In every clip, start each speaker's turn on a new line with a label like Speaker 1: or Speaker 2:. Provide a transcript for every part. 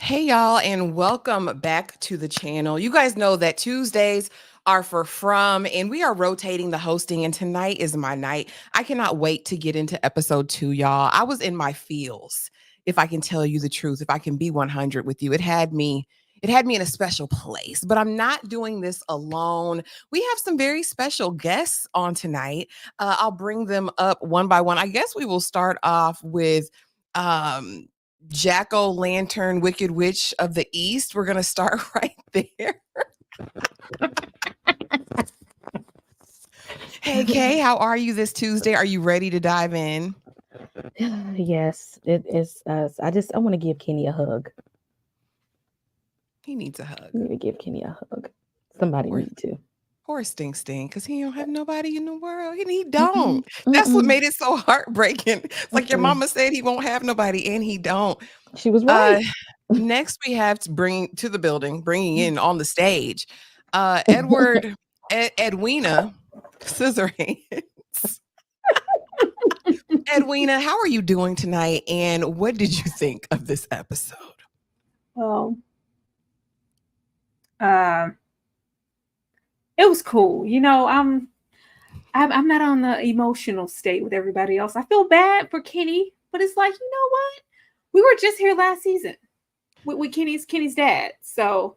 Speaker 1: Hey y'all, and welcome back to the channel. You guys know that Tuesdays are for From, and we are rotating the hosting, and tonight is my night. I cannot wait to get into episode 2, y'all. I was in my feels, if I can tell you the truth, if I can be 100 with you. It had me in a special place, but I'm not doing this alone. We have some very special guests on tonight. I'll bring them up one by one. I guess we will start off with um Jack-o'-lantern Wicked Witch of the East. We're gonna start right there. Hey Kay, how are you this Tuesday? Are you ready to dive in?
Speaker 2: Yes, it is. I want to give Kenny a hug.
Speaker 1: He needs a hug.
Speaker 2: I need to give Kenny a hug. Somebody need to.
Speaker 1: Poor Sting, because he don't have nobody in the world, and he don't. That's what made it so heartbreaking. It's like your mama said he won't have nobody, and he don't.
Speaker 2: She was right.
Speaker 1: Next, we have to bringing in on the stage, Edwina Scissorhands. Edwina, how are you doing tonight, and what did you think of this episode?
Speaker 3: Well, it was cool. You know, I'm not on the emotional state with everybody else. I feel bad for Kenny, but it's like, you know what? We were just here last season with Kenny's dad, so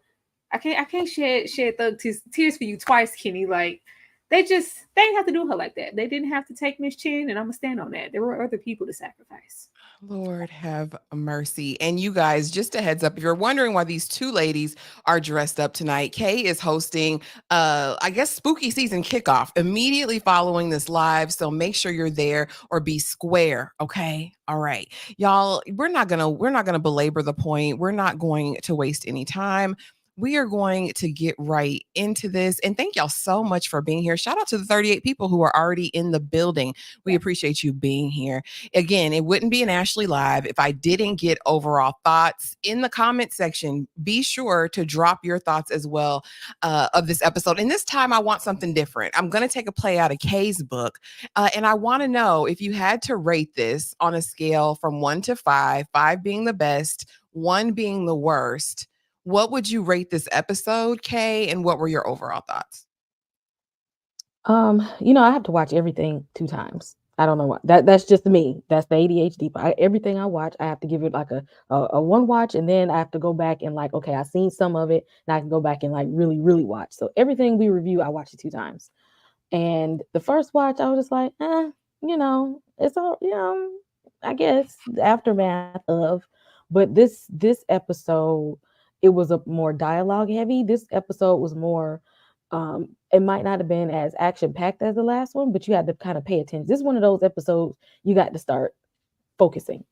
Speaker 3: I can't shed thug tears for you twice, Kenny. Like they didn't have to do her like that. They didn't have to take Miss Chin, and I'm gonna stand on that. There were other people to sacrifice.
Speaker 1: Lord have mercy. And you guys, just a heads up, if you're wondering why these two ladies are dressed up tonight, Kay is hosting I guess spooky season kickoff immediately following this live. So make sure you're there or be square. Okay. All right. Y'all, we're not gonna belabor the point. We're not going to waste any time. We are going to get right into this. And thank y'all so much for being here. Shout out to the 38 people who are already in the building. We appreciate you being here. Again, it wouldn't be an Ashley Live if I didn't get overall thoughts in the comment section. Be sure to drop your thoughts as well of this episode. And this time I want something different. I'm going to take a play out of Kay's book. And I want to know if you had to rate this on a scale from 1 to 5, 5 being the best, 1 being the worst. What would you rate this episode, Kay, and what were your overall thoughts?
Speaker 2: I have to watch everything 2 times. I don't know why. That's just me. That's the ADHD. Everything I watch, I have to give it like a one watch, and then I have to go back and like, okay, I've seen some of it, and I can go back and like really, really watch. So everything we review, I watch it 2 times. And the first watch, I was just like, it's all, I guess the aftermath of. But this episode, it was a more dialogue heavy. This episode was more, it might not have been as action packed as the last one, but you had to kind of pay attention. This is one of those episodes you got to start focusing.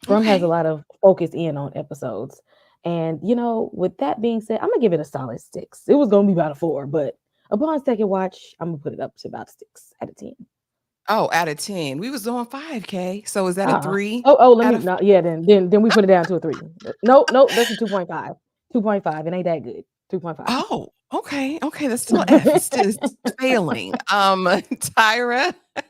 Speaker 2: From has a lot of focus in on episodes. And, with that being said, I'm going to give it a solid 6. It was going to be about a 4, but upon second watch, I'm going to put it up to about 6 out of 10.
Speaker 1: Oh, out of 10. We was doing 5K. So is that a 3
Speaker 2: Let
Speaker 1: out
Speaker 2: me
Speaker 1: of
Speaker 2: no, yeah, then we put it down to a 3. No, that's a 2.5. 2.5. It ain't that good. 2.5.
Speaker 1: Oh, okay. Okay, that's still F. It's still failing. Tyra.
Speaker 3: I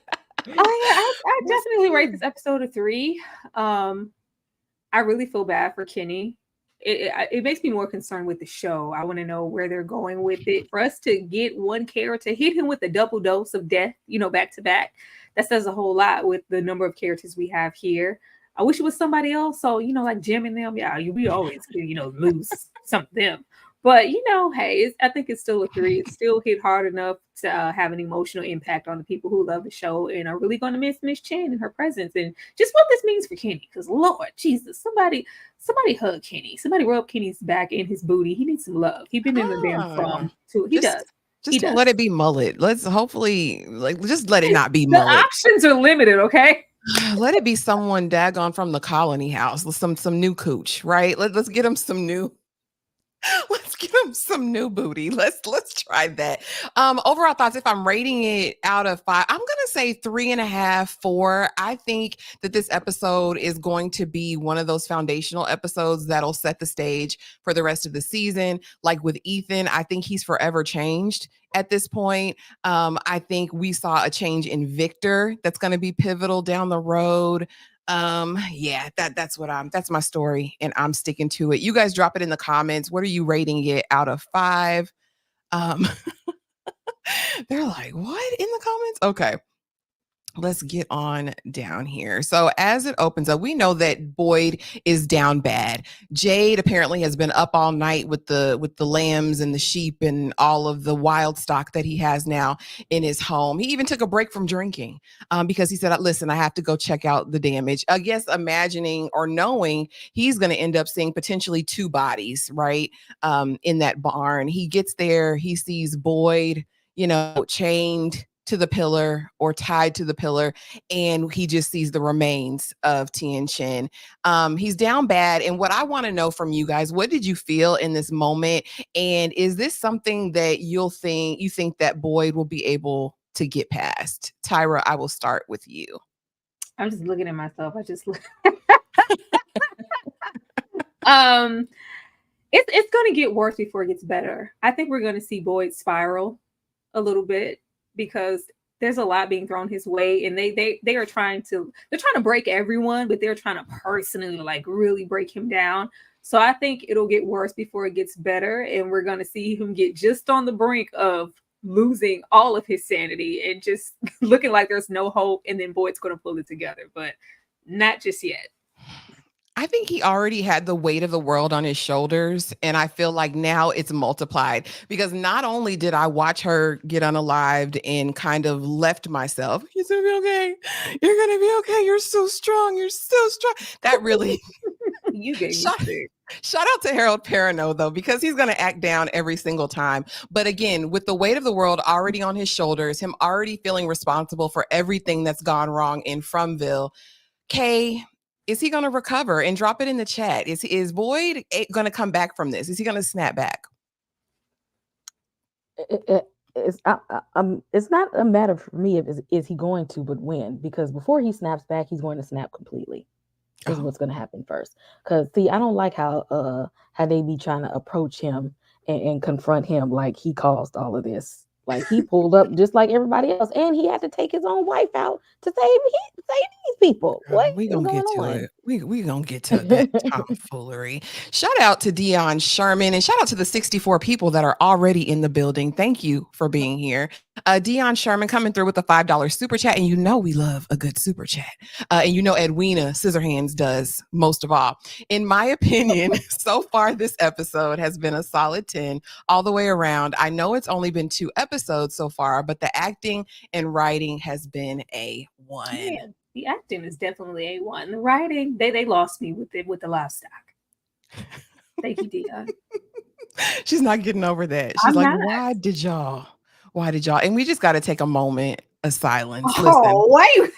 Speaker 1: What's
Speaker 3: definitely rate
Speaker 1: yours?
Speaker 3: this episode a 3. I really feel bad for Kenny. It makes me more concerned with the show. I want to know where they're going with it. For us to get one character, hit him with a double dose of death, back to back, that says a whole lot with the number of characters we have here. I wish it was somebody else. So, like Jim and them, yeah, we always, lose some of them. But, hey, I think it's still a 3. It still hit hard enough to have an emotional impact on the people who love the show and are really going to miss Miss Chen and her presence and just what this means for Kenny. Because, Lord Jesus, somebody hug Kenny. Somebody rub Kenny's back and his booty. He needs some love. He's been in the damn farm, too. He
Speaker 1: Just
Speaker 3: does.
Speaker 1: just don't let it be mullet. Let's hopefully just let it not be
Speaker 3: The
Speaker 1: mullet.
Speaker 3: options are limited, okay?
Speaker 1: Let it be someone daggone from the colony house. Some new cooch, right? Let's get him some new. Let's give him some new booty. Let's try that. Overall thoughts. If I'm rating it out of 5, I'm gonna say 3.5, 4. I think that this episode is going to be one of those foundational episodes that'll set the stage for the rest of the season. Like with Ethan, I think he's forever changed at this point. I think we saw a change in Victor that's going to be pivotal down the road. Yeah, that's my story and I'm sticking to it. You guys drop it in the comments. What are you rating it out of 5? Um they're like, what in the comments? Okay. Let's get on down here. So as it opens up, we know that Boyd is down bad. Jade apparently has been up all night with the lambs and the sheep and all of the wild stock that he has now in his home. He even took a break from drinking because he said, listen, I have to go check out the damage. I guess imagining or knowing he's going to end up seeing potentially 2 bodies, right? In that barn. He gets there, he sees Boyd, chained to the pillar or tied to the pillar, and he just sees the remains of Tien Chen. He's down bad, and what I want to know from you guys, what did you feel in this moment, and is this something that you think that Boyd will be able to get past? Tyra, I will start with you.
Speaker 3: I'm just looking at myself. It's going to get worse before it gets better. I think we're going to see Boyd spiral a little bit, because there's a lot being thrown his way, and they are trying to break everyone, but they're trying to personally really break him down. So I think it'll get worse before it gets better, and we're going to see him get just on the brink of losing all of his sanity and just looking like there's no hope, and then Boyd's going to pull it together, but not just yet.
Speaker 1: I think he already had the weight of the world on his shoulders. And I feel like now it's multiplied, because not only did I watch her get unalived and kind of left myself, you're going to be okay. You're going to be okay. You're so strong. You're so strong. That really
Speaker 3: you gave me sick.
Speaker 1: Shout out to Harold Perrineau, though, because he's going to act down every single time. But again, with the weight of the world already on his shoulders, him already feeling responsible for everything that's gone wrong in Fromville, Kay, is he going to recover? And drop it in the chat. Is Boyd going to come back from this? Is he going to snap back?
Speaker 2: It's not a matter for me of is he going to, but when. Because before he snaps back, he's going to snap completely. Is what's going to happen first. Because see, I don't like how they be trying to approach him and confront him like he caused all of this. Like he pulled up just like everybody else, and he had to take his own wife out to save these people. What
Speaker 1: we gonna get to it. We gonna get to that tomfoolery. Shout out to Dion Sherman, and shout out to the 64 people that are already in the building. Thank you for being here. Dion Sherman coming through with a $5 super chat, and we love a good super chat. And Edwina Scissorhands does most of all. In my opinion, so far this episode has been a solid 10 all the way around. I know it's only been 2 episodes so far, but the acting and writing has been A1.
Speaker 3: Yeah, the acting is definitely A1. The writing, they lost me with the livestock. Thank you, Dion.
Speaker 1: She's not getting over that. She's why did y'all? And we just got to take a moment of silence.
Speaker 3: Oh, why?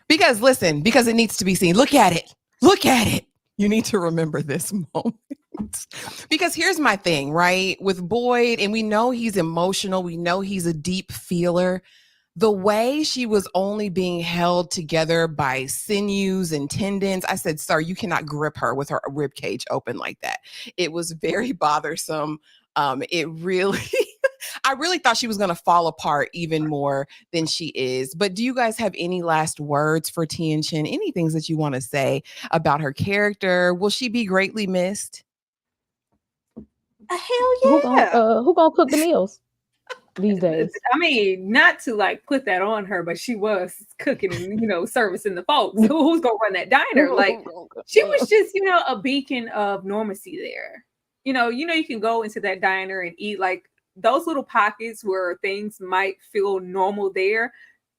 Speaker 1: Because it needs to be seen. Look at it. You need to remember this moment. Because here's my thing, right? With Boyd, and we know he's emotional. We know he's a deep feeler. the way she was only being held together by sinews and tendons, I said, sir, you cannot grip her with her rib cage open like that. It was very bothersome. It really, I really thought she was going to fall apart even more than she is. But do you guys have any last words for Tien Chen? Any things that you want to say about her character? Will she be greatly missed?
Speaker 3: Hell yeah.
Speaker 2: Who gonna cook the meals these days?
Speaker 3: I mean, not to like put that on her, but she was cooking and servicing the folks. Who's gonna run that diner? Like she was just a beacon of normalcy there. You can go into that diner and eat like those little pockets where things might feel normal there.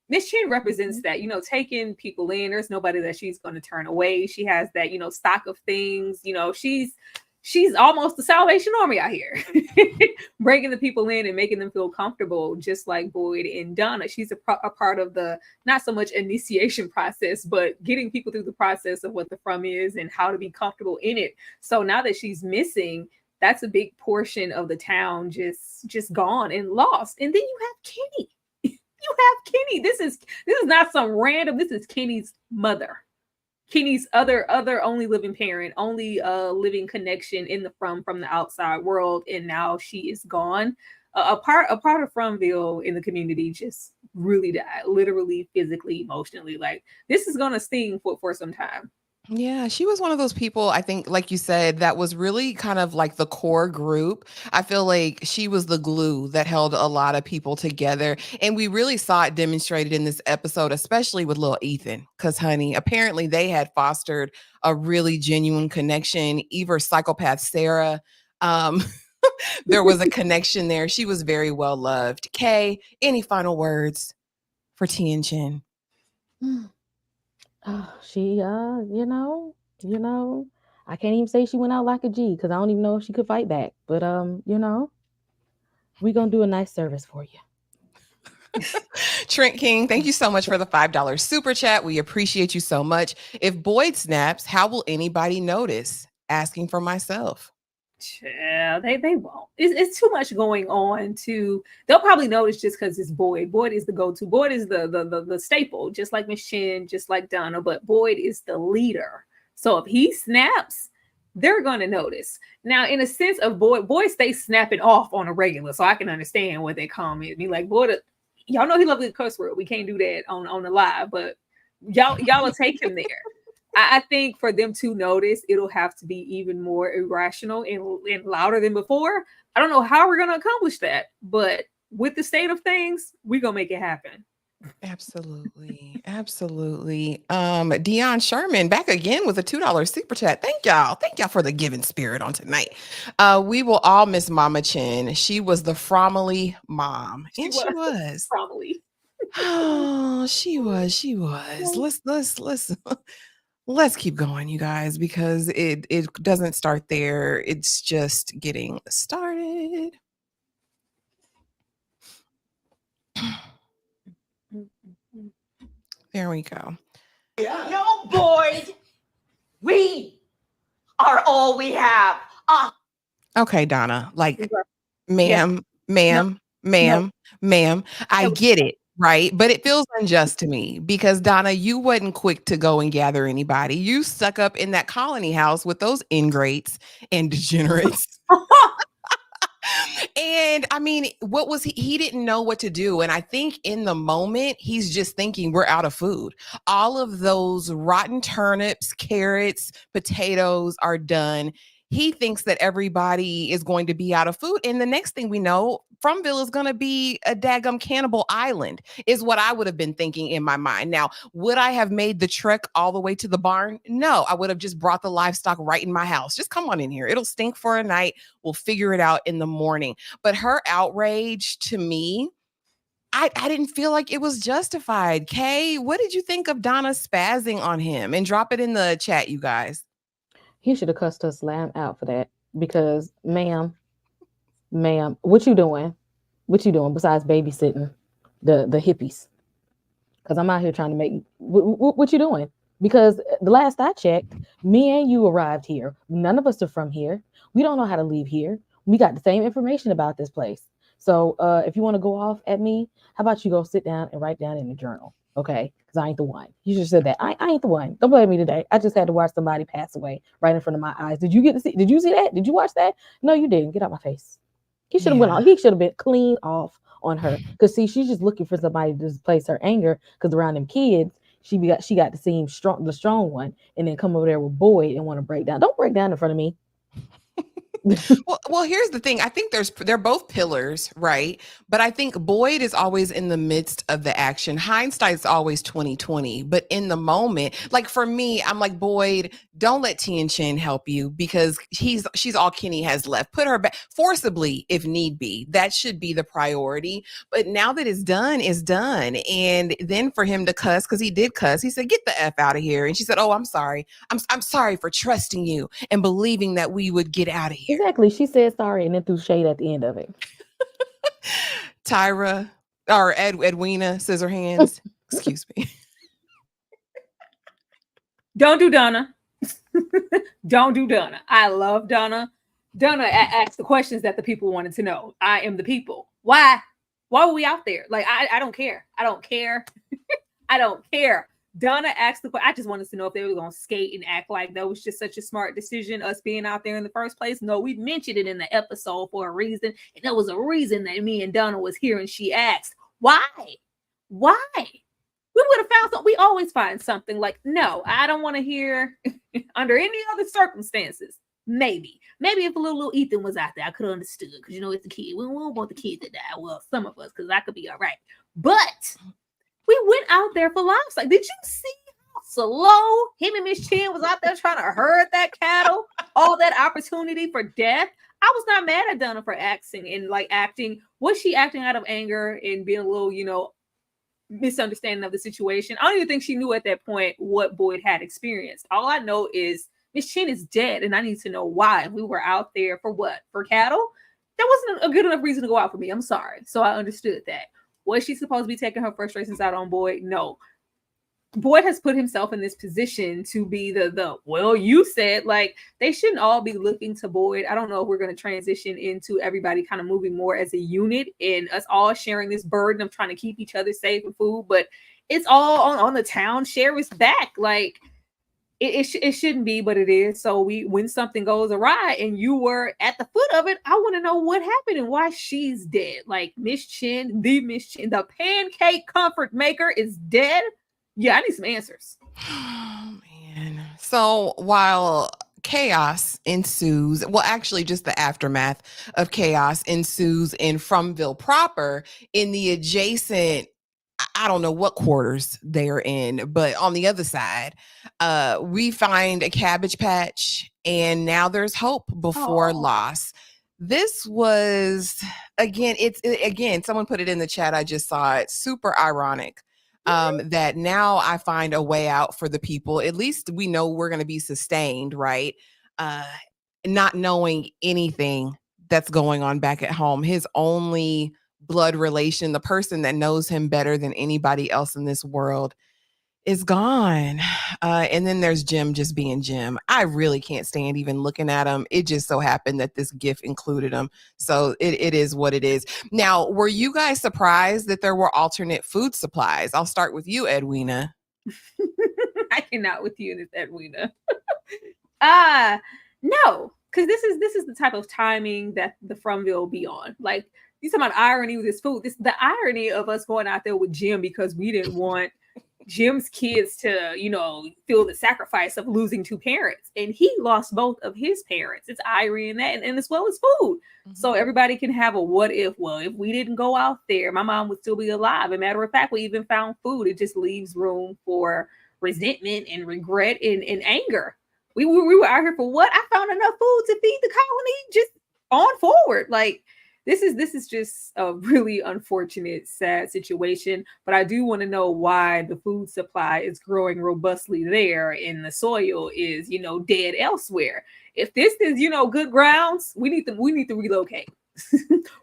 Speaker 3: Miss Chin represents that, taking people in. There's nobody that she's going to turn away. She has that, stock of things. She's almost the Salvation Army out here, bringing the people in and making them feel comfortable, just like Boyd and Donna. She's a part of the, not so much initiation process, but getting people through the process of what the From is and how to be comfortable in it. So now that she's missing, that's a big portion of the town just gone and lost. And then you have Kenny. You have Kenny. This is not some random. This is Kenny's mother. Kenny's other only living parent, only living connection in the from the outside world, and now she is gone. A part of Fromville in the community just really died, literally, physically, emotionally. Like this is gonna sting for some time.
Speaker 1: Yeah, she was one of those people, I think, like you said, that was really kind of like the core group. I feel like she was the glue that held a lot of people together. And we really saw it demonstrated in this episode, especially with little Ethan, because, honey, apparently they had fostered a really genuine connection. Even psychopath Sarah, there was a connection there. She was very well loved. Kay, any final words for Tien Chen?
Speaker 2: She, I can't even say she went out like a G because I don't even know if she could fight back. But we're gonna do a nice service for you.
Speaker 1: Trent King, thank you so much for the $5 super chat. We appreciate you so much. If Boyd snaps, how will anybody notice? Asking for myself.
Speaker 3: Yeah, they won't. It's too much going on they'll probably notice just because it's Boyd. Boyd is the go-to. Boyd is the staple, just like Miss Chin, just like Donna, but Boyd is the leader. So if he snaps, they're gonna notice. Now, in a sense of Boyd stays snapping off on a regular, so I can understand what they comment me. Like, Boyd, y'all know he loves the cuss word. We can't do that on the live, but y'all will take him there. I think for them to notice, it'll have to be even more irrational and louder than before. I don't know how we're going to accomplish that, but with the state of things, we're going to make it happen.
Speaker 1: Absolutely. Absolutely. Dion Sherman back again with a $2 super chat. Thank y'all. Thank y'all for the giving spirit on tonight. We will all miss Mama Chin. She was the Fromily mom. And she was.
Speaker 3: Fromily.
Speaker 1: Oh, she was. Let's keep going, you guys, because it doesn't start there. It's just getting started. There we go.
Speaker 4: No, Boyd. We are all we have.
Speaker 1: Okay, Donna. Like, ma'am. I get it. Right. But it feels unjust to me because, Donna, you wasn't quick to go and gather anybody. You stuck up in that colony house with those ingrates and degenerates. And I mean, what was he didn't know what to do. And I think in the moment, he's just thinking we're out of food. All of those rotten turnips, carrots, potatoes are done. He thinks that everybody is going to be out of food. And the next thing we know, Fromville is going to be a daggum cannibal island, is what I would have been thinking in my mind. Now, would I have made the trek all the way to the barn? No, I would have just brought the livestock right in my house. Just come on in here. It'll stink for a night. We'll figure it out in the morning. But her outrage to me, I didn't feel like it was justified. Kay, what did you think of Donna spazzing on him? And drop it in the chat, you guys.
Speaker 2: He should have cussed her slam out for that because, ma'am, what you doing? What you doing besides babysitting the hippies? Because I'm out here trying to make, what you doing? Because the last I checked, me and you arrived here. None of us are from here. We don't know how to leave here. We got the same information about this place. So if you want to go off at me, how about you go sit down and write down in the journal? Okay, because I ain't the one. You just said that. I ain't the one. Don't blame me today. I just had to watch somebody pass away right in front of my eyes. Did you get to see? Did you see that? Did you watch that? No, you didn't. Get out my face. He should have went
Speaker 1: Yeah.
Speaker 2: on. He should have been clean off on her. Cause see, she's just looking for somebody to displace her anger. Cause around them kids, she got to seem strong, the strong one, and then come over there with Boyd and want to break down. Don't break down in front of me.
Speaker 1: Well, here's the thing. I think they're both pillars, right? But I think Boyd is always in the midst of the action. Hindsight's always 2020, but in the moment, like for me, I'm like, Boyd, don't let Tien Chin help you because she's all Kenny has left. Put her back forcibly if need be. That should be the priority. But now that it's done, it's done. And then for him to cuss, because he did cuss, he said, "Get the F out of here." And she said, "Oh, I'm sorry. I'm sorry for trusting you and believing that we would get out of here."
Speaker 2: Exactly. She said sorry and then threw shade at the end of it.
Speaker 1: Tyra or Edwina Scissorhands. Excuse me.
Speaker 3: Don't do Donna. Don't do Donna. I love Donna. Donna asked the questions that the people wanted to know. I am the people. Why? Why were we out there? Like, I don't care. I don't care. I don't care. Donna asked the question. I just wanted to know if they were going to skate and act like that was just such a smart decision, us being out there in the first place. No, we mentioned it in the episode for a reason. And there was a reason that me and Donna was here and she asked, why? Why? We would have found something. We always find something. Like, no, I don't want to hear under any other circumstances. Maybe if a little Ethan was out there, I could have understood because it's a kid. We don't want the kid to die. Well, some of us, because I could be all right. But we went out there for livestock. Did you see how slow him and Miss Chin was out there trying to herd that cattle? All that opportunity for death. I was not mad at Donna for acting and acting. Was she acting out of anger and being a little, misunderstanding of the situation? I don't even think she knew at that point what Boyd had experienced. All I know is Miss Chin is dead, and I need to know why. We were out there for what? For cattle? That wasn't a good enough reason to go out for me. I'm sorry. So I understood that. Was she supposed to be taking her frustrations out on Boyd? No. Boyd has put himself in this position to be well, you said, they shouldn't all be looking to Boyd. I don't know if we're going to transition into everybody kind of moving more as a unit and us all sharing this burden of trying to keep each other safe and food, but it's all on the town sheriff's back. It shouldn't be, but it is. So when something goes awry and you were at the foot of it, I want to know what happened and why she's dead. Miss Chin, the pancake comfort maker is dead. Yeah, I need some answers.
Speaker 1: Oh, man. So while chaos ensues, well, actually just the aftermath of chaos ensues in Fromville proper, in the adjacent, I don't know what quarters they're in, but on the other side, we find a cabbage patch and now there's hope before loss. This was, again, someone put it in the chat. I just saw it. Super ironic. That now I find a way out for the people. At least we know we're going to be sustained, right? Not knowing anything that's going on back at home. His only blood relation, the person that knows him better than anybody else in this world, is gone. And then there's Jim just being Jim. I really can't stand even looking at him. It just so happened that this GIF included him. So it is what it is. Now, were you guys surprised that there were alternate food supplies? I'll start with you, Edwina.
Speaker 3: I cannot with you, this Edwina. No, because this is the type of timing that the Fromville be on. You talking about irony with this food. This the irony of us going out there with Jim because we didn't want Jim's kids to, feel the sacrifice of losing two parents. And he lost both of his parents. It's irony in that, and as well as food. Mm-hmm. So everybody can have a what if. Well, if we didn't go out there, my mom would still be alive. As a matter of fact, we even found food. It just leaves room for resentment and regret and anger. We were out here for what? I found enough food to feed the colony just on forward. This is just a really unfortunate, sad situation. But I do want to know why the food supply is growing robustly there and the soil is, dead elsewhere. If this is, good grounds, we need to relocate.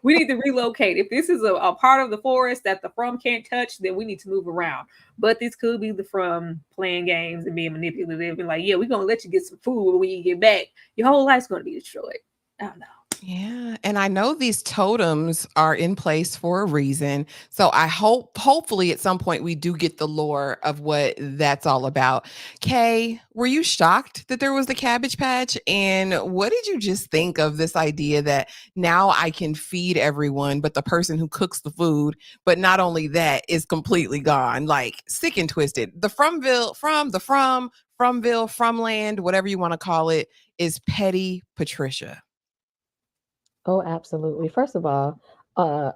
Speaker 3: We need to relocate. If this is a part of the forest that the From can't touch, then we need to move around. But this could be the From playing games and being manipulative and yeah, we're going to let you get some food when you get back. Your whole life's going to be destroyed. I don't know.
Speaker 1: Yeah, and I know these totems are in place for a reason. So I hopefully at some point we do get the lore of what that's all about. Kay, were you shocked that there was the Cabbage Patch? And what did you just think of this idea that now I can feed everyone, but the person who cooks the food, but not only that, is completely gone, like sick and twisted. The Fromville, Fromland, whatever you want to call it, is petty Patricia.
Speaker 2: Oh, absolutely. First of all, uh,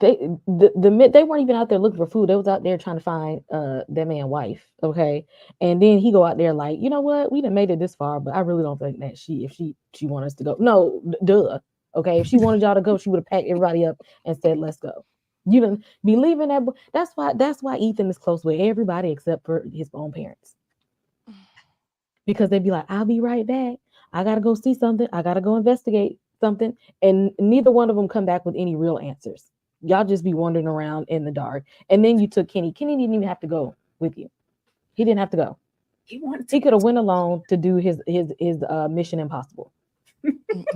Speaker 2: they weren't even out there looking for food. They was out there trying to find that man wife. Okay, and then he go out there like, you know what? We done made it this far, but I really don't think that if she want us to go. No, duh. Okay, if she wanted y'all to go, she would have packed everybody up and said, "Let's go." You didn't be leaving that. That's why Ethan is close with everybody except for his own parents, because they'd be like, "I'll be right back. I gotta go see something. I gotta go investigate something," and neither one of them come back with any real answers. Y'all just be wandering around in the dark. And then you took Kenny. Kenny didn't even have to go with you. He didn't have to go. He could have went alone to do his Mission Impossible.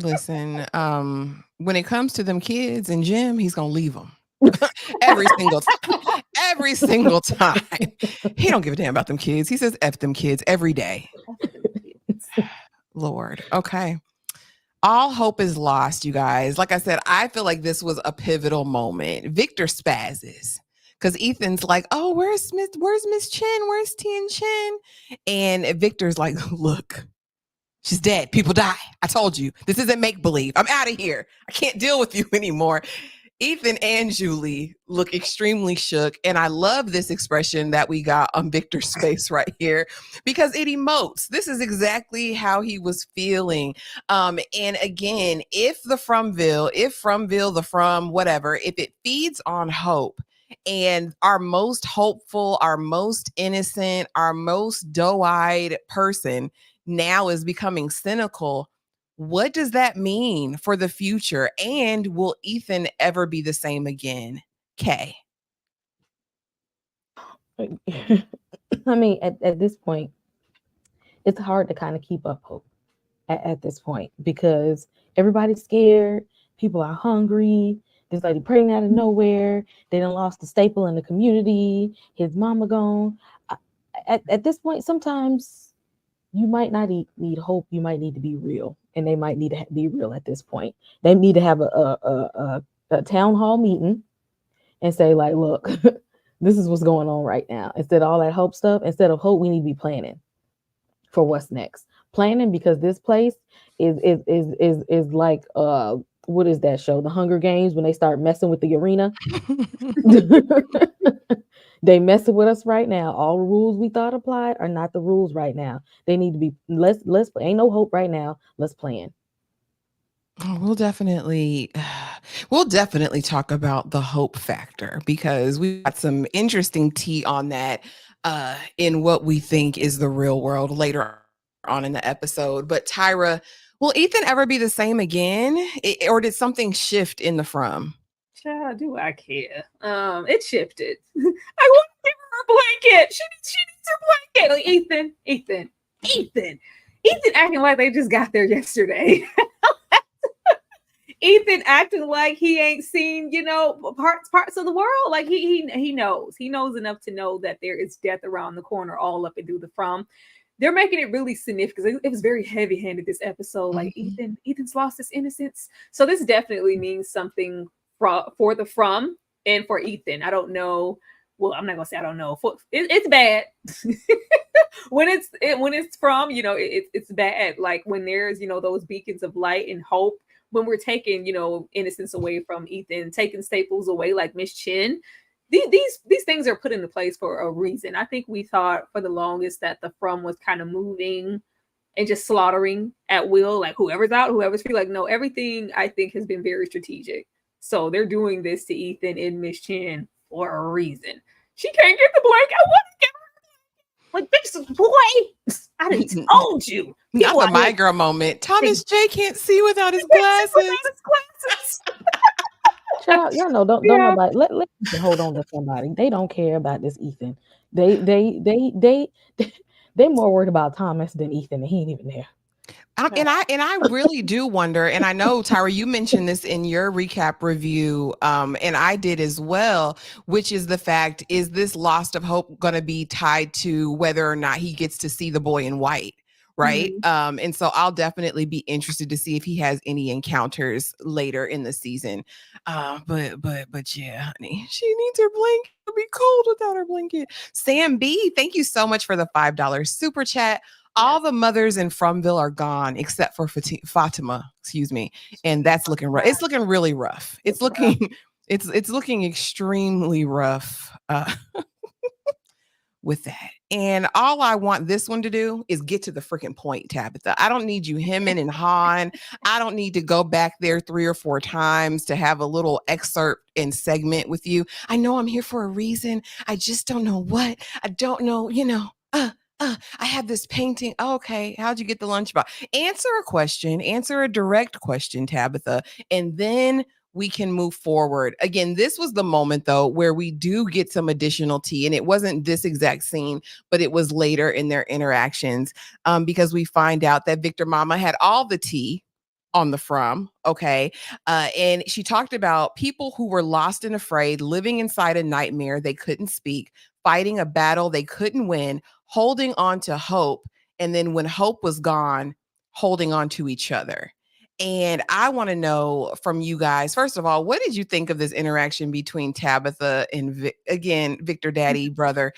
Speaker 1: Listen, when it comes to them kids and Jim, he's gonna leave them every single time. He don't give a damn about them kids. He says F them kids every day. Lord. Okay. All hope is lost, you guys. Like I said, I feel like this was a pivotal moment. Victor spazzes because Ethan's like, "Oh, where's Miss Chin? Where's Tien Chin?" And Victor's like, "Look, she's dead. People die. I told you. This isn't make-believe. I'm out of here. I can't deal with you anymore." Ethan and Julie look extremely shook. And I love this expression that we got on Victor's face right here because it emotes. This is exactly how he was feeling. And again, if the whatever, if it feeds on hope, and our most hopeful, our most innocent, our most doe-eyed person now is becoming cynical, what does that mean for the future? And will Ethan ever be the same again? Kay.
Speaker 2: I mean, at this point, it's hard to kind of keep up hope at this point because everybody's scared. People are hungry. This lady pregnant out of nowhere. They done lost the staple in the community. His mama gone. At this point, sometimes you might not need hope. You might need to be real, and they might need to be real at this point. They need to have a town hall meeting and say, like, "Look, this is what's going on right now." Instead of all that hope stuff, instead of hope, we need to be planning for what's next. Planning because this place is like what is that show? The Hunger Games, when they start messing with the arena. They messing with us right now. All the rules we thought applied are not the rules right now. They need to be let's ain't no hope right now. Let's plan.
Speaker 1: We'll definitely talk about the hope factor because we got some interesting tea on that in what we think is the real world later on in the episode. But Tyra, will Ethan ever be the same again? Or did something shift in the From?
Speaker 3: Child, do I care? It shifted. I want to give her a blanket. She needs her blanket. Like, Ethan acting like they just got there yesterday. Ethan acting like he ain't seen, parts of the world. Like he knows enough to know that there is death around the corner, all up and through the From. They're making it really significant because it was very heavy-handed this episode. Like Ethan's lost his innocence, so this definitely means something for the From and for Ethan. I don't know. Well, I'm not gonna say I don't know. It's bad when it's from. It's bad. Like when there's those beacons of light and hope. When we're taking innocence away from Ethan, taking staples away like Miss Chin. These things are put into place for a reason. I think we thought for the longest that the From was kind of moving and just slaughtering at will, like whoever's out, whoever's free. Like, no, everything I think has been very strategic. So they're doing this to Ethan and Miss Chin for a reason. She can't get the blanket. I want to get her. Like, bitch, boy, I done told you.
Speaker 1: Not the My Girl moment. Thomas J can't see without his glasses.
Speaker 2: Child, y'all know, don't nobody let Ethan hold on to somebody. They don't care about this Ethan. They more worried about Thomas than Ethan, and he ain't even there.
Speaker 1: And I really do wonder, and I know Tyra, you mentioned this in your recap review, and I did as well, which is the fact: is this loss of hope going to be tied to whether or not he gets to see the boy in white? Right. And so I'll definitely be interested to see if he has any encounters later in the season. But yeah, honey, she needs her blanket. It'll be cold without her blanket. Sam B, thank you so much for the $5 super chat. All the mothers in Fromville are gone except for Fatima, excuse me, and that's looking rough. It's looking really rough. It's looking it's looking extremely rough. With that. And all I want this one to do is get to the freaking point, Tabitha. I don't need you hemming and hawing. I don't need to go back there 3 or 4 times to have a little excerpt and segment with you. I know I'm here for a reason. I just don't know what. I don't know, I have this painting. Okay, how'd you get the lunchbox? Answer a question, answer a direct question, Tabitha, and then we can move forward. Again, this was the moment, though, where we do get some additional tea. And it wasn't this exact scene, but it was later in their interactions because we find out that Victor Mama had all the tea on the from. Okay. And she talked about people who were lost and afraid, living inside a nightmare they couldn't speak, fighting a battle they couldn't win, holding on to hope. And then when hope was gone, holding on to each other. And I want to know from you guys, first of all, what did you think of this interaction between Tabitha and Victor Daddy brother?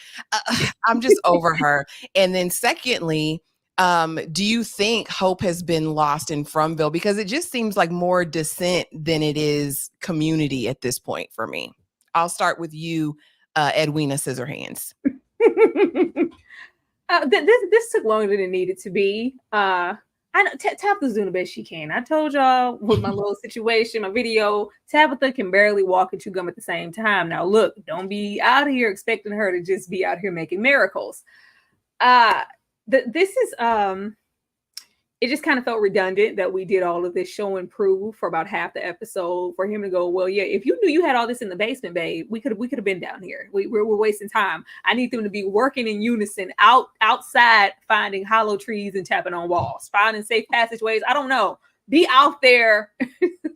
Speaker 1: I'm just over her. And then secondly, do you think hope has been lost in Fromville? Because it just seems like more dissent than it is community at this point for me. I'll start with you, Edwina Scissorhands.
Speaker 3: This took longer than it needed to be. I know Tabitha's doing the best she can. I told y'all with my little situation, my video, Tabitha can barely walk and chew gum at the same time. Now, look, don't be out here expecting her to just be out here making miracles. This is it just kind of felt redundant that we did all of this show and prove for about half the episode for him to go, well, yeah, if you knew you had all this in the basement, babe, we could have been down here. We're wasting time. I need them to be working in unison outside, finding hollow trees and tapping on walls, finding safe passageways. I don't know. Be out there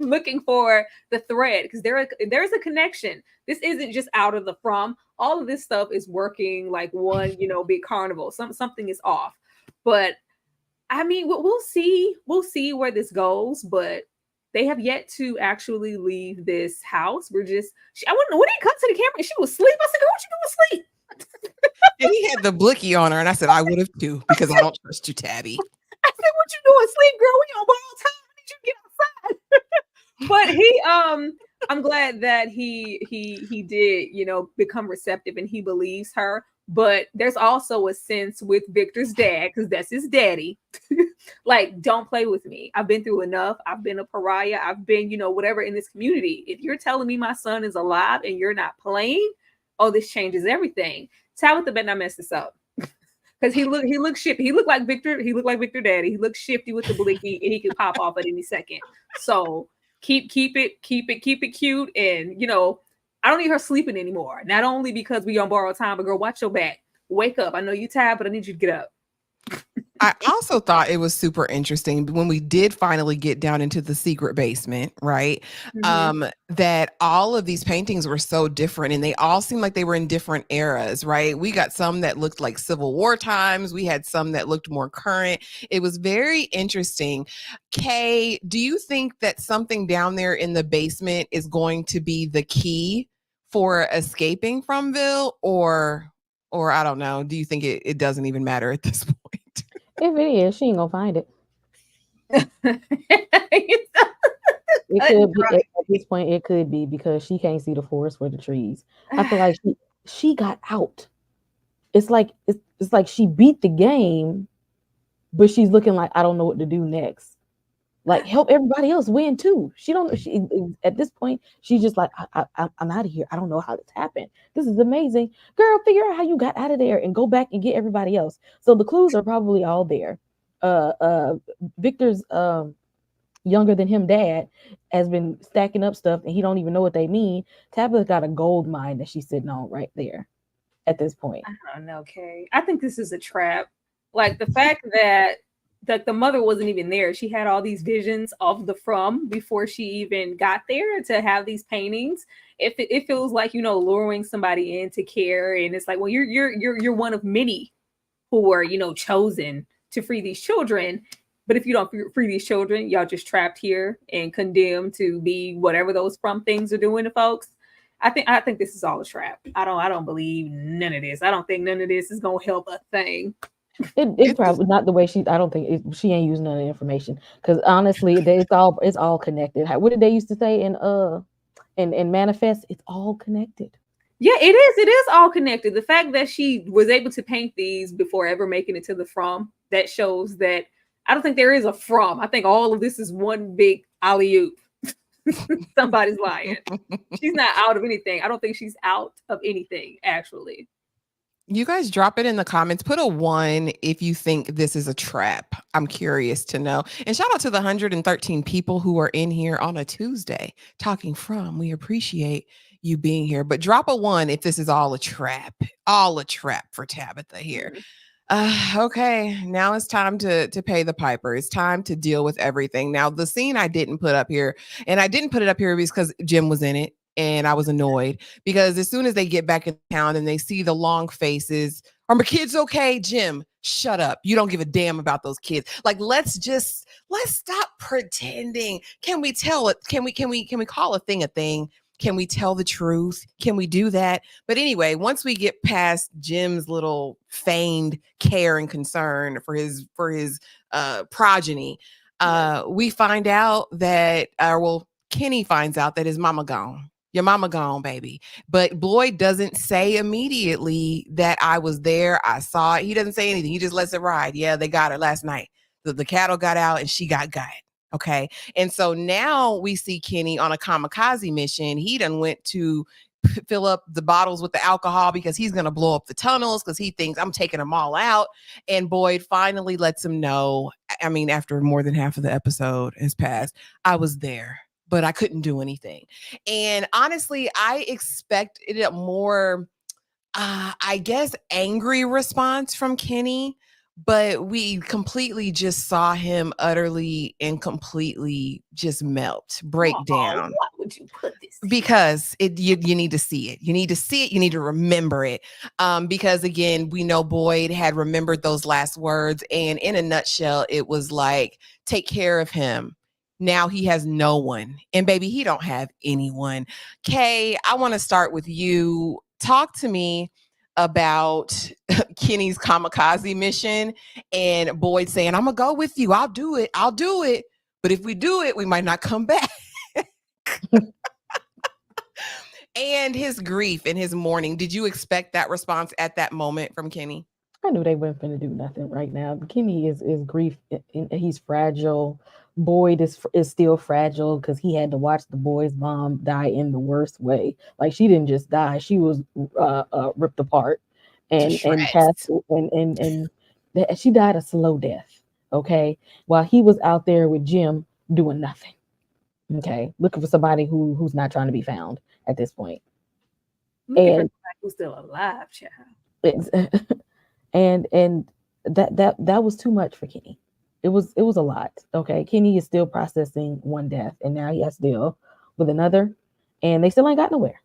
Speaker 3: looking for the thread because there's a connection. This isn't just out of the from. All of this stuff is working like one, big carnival. Something is off, but I mean, we'll see. We'll see where this goes, but they have yet to actually leave this house. I wouldn't know when he cut to the camera and she was asleep. I said, girl, what you doing asleep?
Speaker 1: And he had the blicky on her, and I said, I would have too, because I don't trust you, Tabby.
Speaker 3: I said, what you doing asleep, girl? We on borrowed time. I need you to get outside. But I'm glad that he did, become receptive and he believes her. But there's also a sense with Victor's dad, because that's his daddy. Like, don't play with me. I've been through enough. I've been a pariah. I've been, whatever in this community. If you're telling me my son is alive and you're not playing, this changes everything. Tabitha better not mess this up. Because he looked shifty. He looked like Victor daddy. He looked shifty with the blicky and he could pop off at any second. So keep it cute. And I don't need her sleeping anymore. Not only because we on borrowed time, but girl, watch your back. Wake up. I know you tired, but I need you to get up.
Speaker 1: I also thought it was super interesting when we did finally get down into the secret basement, right? Mm-hmm. That all of these paintings were so different and they all seemed like they were in different eras, right? We got some that looked like Civil War times. We had some that looked more current. It was very interesting. Kay, do you think that something down there in the basement is going to be the key for escaping Fromville, or I don't know, do you think it doesn't even matter at this point?
Speaker 2: If it is, she ain't gonna find it. It could be at this point. It could be because she can't see the forest for the trees. I feel like she got out. It's like she beat the game, but she's looking like I don't know what to do next. Like help everybody else win too. She don't. She at this point she's just like I'm out of here. I don't know how this happened. This is amazing, girl. Figure out how you got out of there and go back and get everybody else. So the clues are probably all there. Victor's younger than him dad has been stacking up stuff and he don't even know what they mean. Tabitha's got a gold mine that she's sitting on right there at this point.
Speaker 3: I don't know, Kay. I think this is a trap. Like the fact that the mother wasn't even there. She had all these visions of the from before she even got there to have these paintings. It feels like, you know, luring somebody in to care, and it's like, well, you're one of many who are, you know, chosen to free these children. But if you don't free these children, y'all just trapped here and condemned to be whatever those from things are doing to folks. I think this is all a trap. I don't believe none of this. I don't think none of this is gonna help a thing.
Speaker 2: It probably not the way she. I don't think she ain't using none of the information, because honestly, it's all connected. What did they used to say in manifest? It's all connected.
Speaker 3: Yeah, it is. It is all connected. The fact that she was able to paint these before ever making it to the from, that shows that I don't think there is a from. I think all of this is one big alley-oop. Somebody's lying. She's not out of anything. I don't think she's out of anything, actually.
Speaker 1: You guys drop it in the comments. Put a 1 if you think this is a trap. I'm curious to know. And shout out to the 113 people who are in here on a Tuesday talking from. We appreciate you being here. But drop a 1 if this is all a trap. All a trap for Tabitha here. Okay, now it's time to pay the piper. It's time to deal with everything. Now, the scene I didn't put up here, and I didn't put it up here because Jim was in it, and I was annoyed because as soon as they get back in town and they see the long faces, are my kids okay? Jim, shut up. You don't give a damn about those kids. Like, let's stop pretending. Can we tell it? Can we call a thing a thing? Can we tell the truth? Can we do that? But anyway, once we get past Jim's little feigned care and concern for his progeny, we find out that, Kenny finds out that his mama gone. Your mama gone, baby. But Boyd doesn't say immediately that I was there. I saw it. He doesn't say anything. He just lets it ride. Yeah, they got her last night. The cattle got out and she got. Okay. And so now we see Kenny on a kamikaze mission. He done went to fill up the bottles with the alcohol because he's going to blow up the tunnels because he thinks I'm taking them all out. And Boyd finally lets him know. I mean, after more than half of the episode has passed, I was there, but I couldn't do anything. And honestly, I expected a more, I guess, angry response from Kenny. But we completely just saw him utterly and completely just break down.
Speaker 3: Why would you put this?
Speaker 1: Because you need to see it. You need to see it. You need to remember it. Because again, we know Boyd had remembered those last words. And in a nutshell, it was like, take care of him. Now he has no one. And baby, he don't have anyone. Kay, I want to start with you. Talk to me about Kenny's kamikaze mission and Boyd saying, I'm gonna go with you. I'll do it. But if we do it, we might not come back. And his grief and his mourning. Did you expect that response at that moment from Kenny?
Speaker 2: I knew they weren't going to do nothing right now. Kenny is grief. He's fragile. Boyd is still fragile because he had to watch the boy's mom die in the worst way. Like, she didn't just die; she was ripped apart and cast and she died a slow death. Okay, while he was out there with Jim doing nothing. Okay, looking for somebody who's not trying to be found at this point.
Speaker 3: Looking for somebody who's still alive, child.
Speaker 2: And that was too much for Kenny. It was a lot. Okay, Kenny is still processing one death, and now he has to deal with another, and they still ain't got nowhere.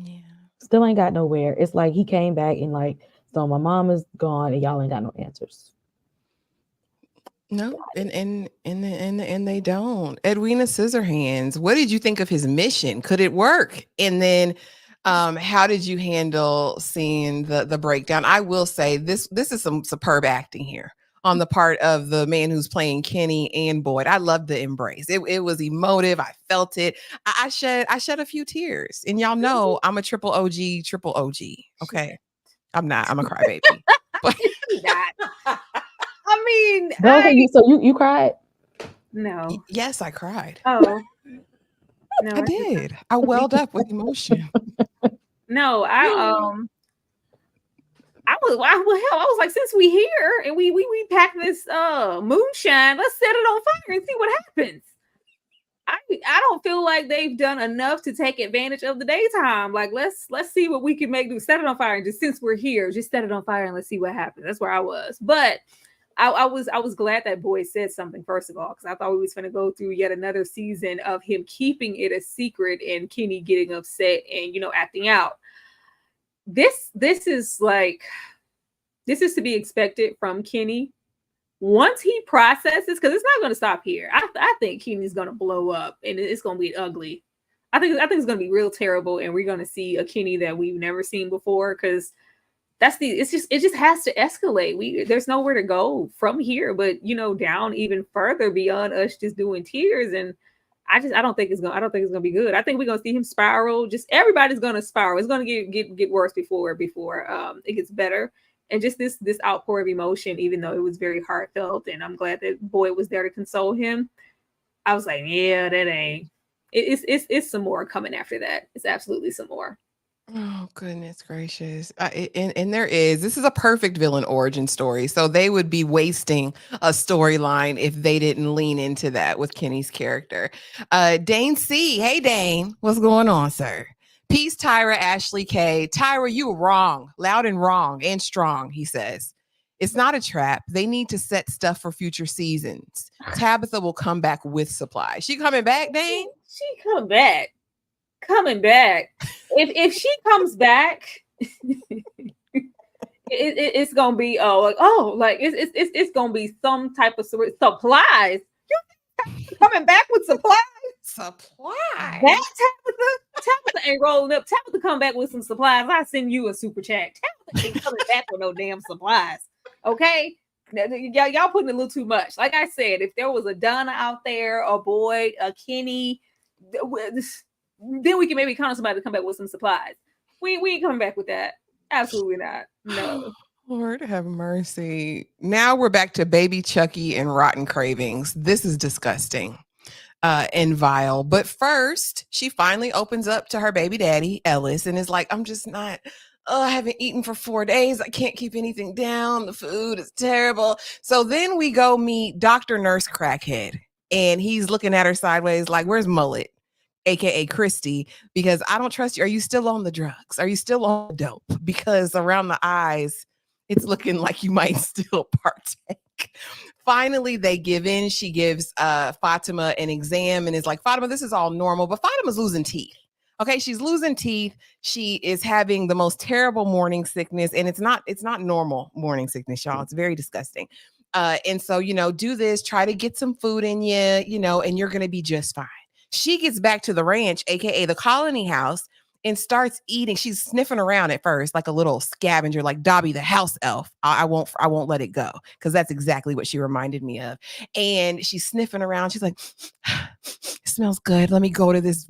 Speaker 1: Yeah,
Speaker 2: still ain't got nowhere. It's like he came back and like, so my mom is gone, and y'all ain't got no answers.
Speaker 1: No, and they don't. Edwina Scissorhands, what did you think of his mission? Could it work? And then how did you handle seeing the breakdown? I will say this is some superb acting here on the part of the man who's playing Kenny and Boyd. I love the embrace. It was emotive. I felt it. I shed a few tears. And y'all know I'm a triple OG. Okay. I'm not. I'm a crybaby. But
Speaker 3: I mean,
Speaker 2: so you cried?
Speaker 3: No.
Speaker 1: Yes, I cried.
Speaker 3: Oh. No,
Speaker 1: I did. I welled up with emotion.
Speaker 3: No, I was like, since we here and we pack this moonshine, let's set it on fire and see what happens. I don't feel like they've done enough to take advantage of the daytime. Like, let's see what we can make do. Set it on fire, and just since we're here, just set it on fire and let's see what happens. That's where I was. But I was glad that Boyd said something, first of all, because I thought we was going to go through yet another season of him keeping it a secret and Kenny getting upset and, you know, acting out. This is to be expected from Kenny. Once he processes, because it's not going to stop here. I think Kenny's going to blow up and it's going to be ugly. I think it's going to be real terrible, and we're going to see a Kenny that we've never seen before, because it just has to escalate. There's nowhere to go from here, but, you know, down even further beyond us just doing tears. And I don't think it's gonna be good. I think we're gonna see him spiral. Just everybody's gonna spiral. It's gonna get worse before it gets better. And just this outpour of emotion, even though it was very heartfelt, and I'm glad that Boyd was there to console him. I was like, yeah, that ain't. It's some more coming after that. It's absolutely some more.
Speaker 1: Oh, goodness gracious. And this is a perfect villain origin story. So they would be wasting a storyline if they didn't lean into that with Kenny's character. Dane C. Hey, Dane. What's going on, sir? Peace, Tyra, Ashley K. Tyra, you were wrong. Loud and wrong and strong, he says. It's not a trap. They need to set stuff for future seasons. Tabitha will come back with supplies. She coming back, Dane?
Speaker 3: She coming back. If she comes back, it's gonna be it's gonna be some type of supplies. You coming back with supplies? That Tabitha ain't rolling up. Tabitha come back with some supplies. I send you a super chat. Tabitha ain't coming back with no damn supplies. Okay. Y'all putting a little too much. Like I said, if there was a Donna out there, a Boyd, a Kenny, then we can maybe count on somebody to come back with some supplies. We ain't coming back with that. Absolutely not. No.
Speaker 1: Lord have mercy. Now we're back to baby Chucky and rotten cravings. This is disgusting and vile. But first, she finally opens up to her baby daddy, Ellis, and is like, I'm just not... I haven't eaten for 4 days. I can't keep anything down. The food is terrible. So then we go meet Dr. Nurse Crackhead, and he's looking at her sideways like, where's Mullet? AKA Christy, because I don't trust you. Are you still on the drugs? Are you still on the dope? Because around the eyes, it's looking like you might still partake. Finally, they give in. She gives Fatima an exam and is like, Fatima, this is all normal, but Fatima's losing teeth. Okay, she's losing teeth. She is having the most terrible morning sickness, and it's not normal morning sickness, y'all. It's very disgusting. And so, you know, do this, try to get some food in you, you know, and you're going to be just fine. She gets back to the ranch, AKA the colony house, and starts eating. She's sniffing around at first like a little scavenger, like Dobby the house elf. I won't let it go, because that's exactly what she reminded me of. And she's sniffing around. She's like, it smells good. Let me go to this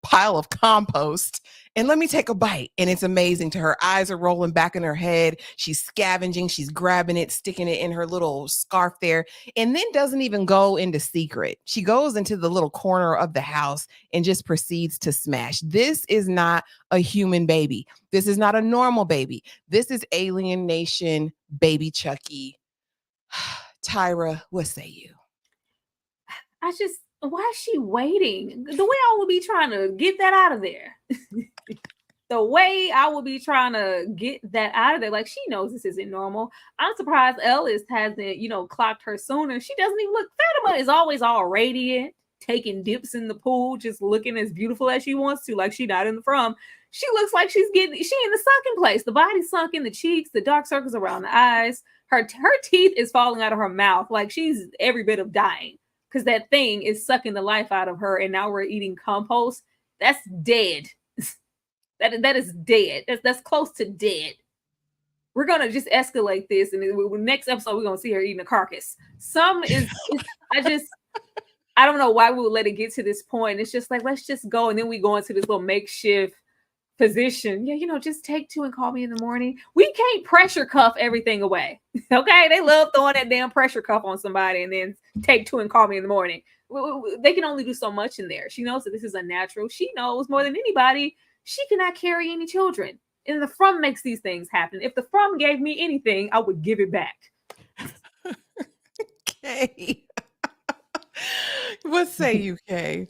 Speaker 1: pile of compost and let me take a bite. And it's amazing. To her eyes are rolling back in her head. She's scavenging. She's grabbing it, sticking it in her little scarf there, and then doesn't even go into secret. She goes into the little corner of the house and just proceeds to smash. This is not a human baby. This is not a normal baby. This is Alien Nation baby Chucky. Tyra, what say you?
Speaker 3: Why is she waiting? The way I would be trying to get that out of there. The way I would be trying to get that out of there. Like, she knows this isn't normal. I'm surprised Ellis hasn't, you know, clocked her sooner. She doesn't even look. Fatima is always all radiant, taking dips in the pool, just looking as beautiful as she wants to, like she not in the from. She looks like she in the sunken place. The body's sunk in the cheeks, the dark circles around the eyes. Her teeth is falling out of her mouth. Like, she's every bit of dying. Because that thing is sucking the life out of her, and now we're eating compost. That's dead. That is dead. That's close to dead. We're gonna just escalate this, and next episode we're gonna see her eating a carcass. I don't know why we would let it get to this point. It's just like, let's just go, and then we go into this little makeshift position. Yeah, you know, just take 2 and call me in the morning. We can't pressure cuff everything away. Okay, they love throwing that damn pressure cuff on somebody and then take 2 and call me in the morning. They can only do so much in there. She knows that this is unnatural. She knows more than anybody she cannot carry any children. And the from makes these things happen. If the from gave me anything, I would give it back.
Speaker 1: Okay. What say you, Kay?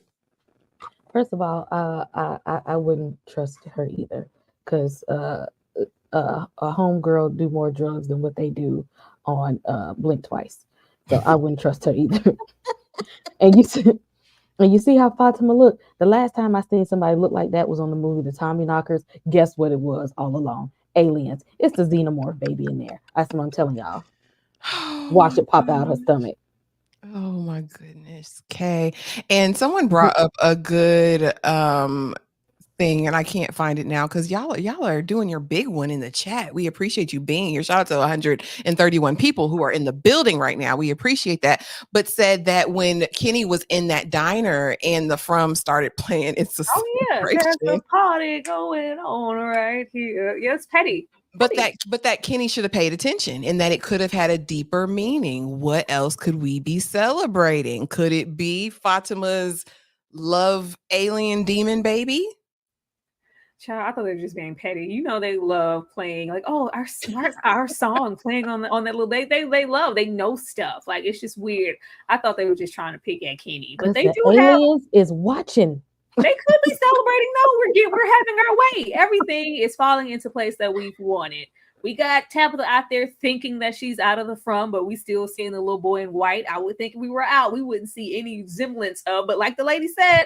Speaker 2: First of all, I wouldn't trust her either, because a homegirl do more drugs than what they do on Blink Twice. So I wouldn't trust her either. And you see how Fatima looked? The last time I seen somebody look like that was on the movie The Tommy Knockers. Guess what it was all along? Aliens. It's the xenomorph baby in there. That's what I'm telling y'all. Watch it pop out her stomach.
Speaker 1: Oh my goodness. Okay. And someone brought up a good thing, and I can't find it now because y'all are doing your big one in the chat. We appreciate you being here. Shout out to 131 people who are in the building right now. We appreciate that. But said that when Kenny was in that diner and the From started playing, it's a
Speaker 3: there's a party going on right here. Yes, petty.
Speaker 1: But that Kenny should have paid attention, and that it could have had a deeper meaning. What else could we be celebrating? Could it be Fatima's love alien demon baby?
Speaker 3: Child, I thought they were just being petty. You know, they love playing like, oh, our song playing on that little. They know stuff. Like, it's just weird. I thought they were just trying to pick at Kenny, but they do
Speaker 2: aliens is watching.
Speaker 3: They could be celebrating. No, we're having our way. Everything is falling into place that we've wanted. We got Tabitha out there thinking that she's out of the From, but we still seeing the little boy in white. I would think if we were out, we wouldn't see any semblance of. But like the lady said,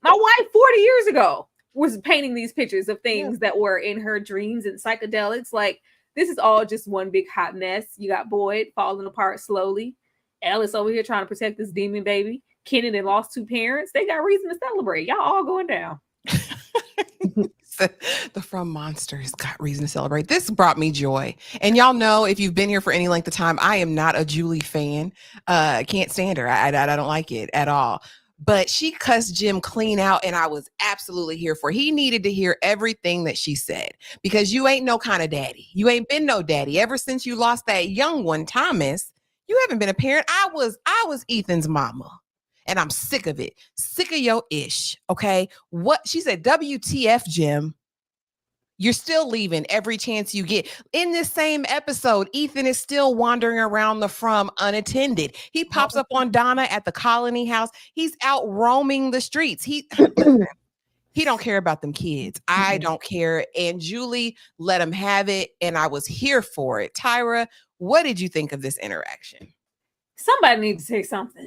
Speaker 3: my wife 40 years ago was painting these pictures of things that were in her dreams and psychedelics. Like, this is all just one big hot mess. You got Boyd falling apart slowly. Alice over here trying to protect this demon baby. Kenan and lost 2 parents. They got reason to celebrate. Y'all all going down.
Speaker 1: The From monsters got reason to celebrate. This brought me joy. And y'all know, if you've been here for any length of time, I am not a Julie fan. Can't stand her. I don't like it at all. But she cussed Jim clean out, and I was absolutely here for it. He needed to hear everything that she said, because you ain't no kind of daddy. You ain't been no daddy. Ever since you lost that young one, Thomas, you haven't been a parent. I was Ethan's mama, and I'm sick of it. Sick of your ish, okay? What she said, WTF, Jim. You're still leaving every chance you get. In this same episode, Ethan is still wandering around the From unattended. He pops up on Donna at the Colony House. He's out roaming the streets. He don't care about them kids. I don't care. And Julie let him have it, and I was here for it. Tyra, what did you think of this interaction?
Speaker 3: Somebody needs to say something.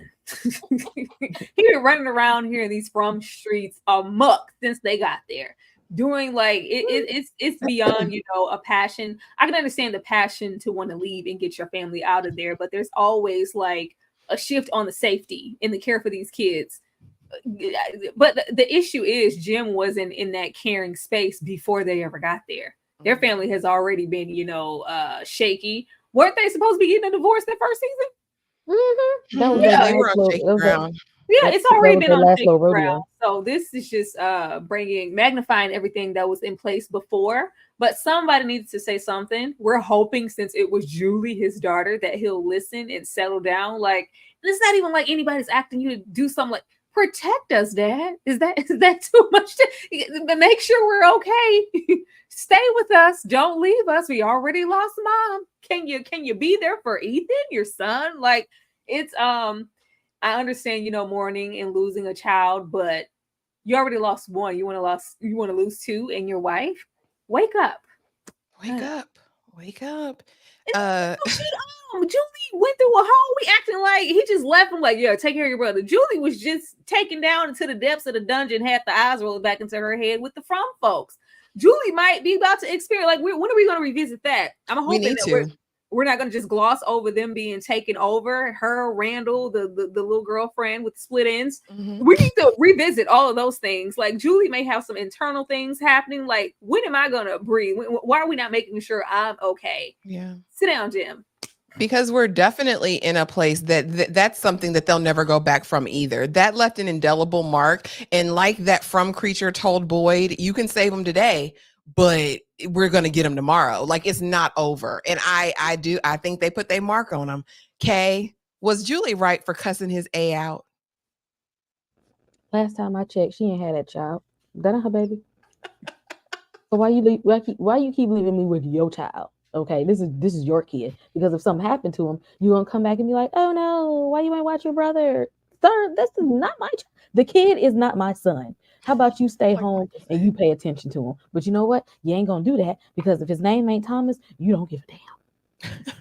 Speaker 3: He been running around here in these From streets amok since they got there. Doing like it's beyond, a passion. I can understand the passion to want to leave and get your family out of there, but there's always like a shift on the safety and the care for these kids. But the issue is Jim wasn't in that caring space before they ever got there. Their family has already been, shaky. Weren't they supposed to be getting a divorce that first season?
Speaker 2: Mm-hmm. That was
Speaker 1: they were on shaky ground.
Speaker 3: Yeah, it's already been on shaky ground. So this is just magnifying everything that was in place before. But somebody needs to say something. We're hoping, since it was Julie, his daughter, that he'll listen and settle down. Like, it's not even like anybody's asking you to do something like protect us, Dad. Is that too much? To make sure we're okay. Stay with us. Don't leave us. We already lost Mom. Can you be there for Ethan, your son? Like, it's I understand, mourning and losing a child, but you already lost one. You want to lose 2, and your wife. Wake up. Julie went through a whole. We acting like he just left him. Like, yeah, take care of your brother. Julie was just taken down into the depths of the dungeon, had the eyes rolled back into her head with the From folks. Julie might be about to experience. Like, when are we going to revisit that? I'm hoping that we're not going to just gloss over them being taken over. Her, Randall, the little girlfriend with the split ends. Mm-hmm. We need to revisit all of those things. Like, Julie may have some internal things happening. Like, when am I going to breathe? Why are we not making sure I'm okay?
Speaker 1: Yeah.
Speaker 3: Sit down, Jim.
Speaker 1: Because we're definitely in a place that's something that they'll never go back from either. That left an indelible mark. And like that From creature told Boyd, you can save him today, but we're going to get him tomorrow. Like, it's not over. And I think they put their mark on him. Kay, was Julie right for cussing his A out?
Speaker 2: Last time I checked, she ain't had that child. That ain't her baby. So why you keep leaving me with your child? Okay, this is your kid. Because if something happened to him, you're gonna come back and be like, oh no, why you ain't watch your brother? Sir, this is not my child. The kid is not my son. How about you stay home and you pay attention to him? But you know what? You ain't gonna do that, because if his name ain't Thomas, you don't give a damn.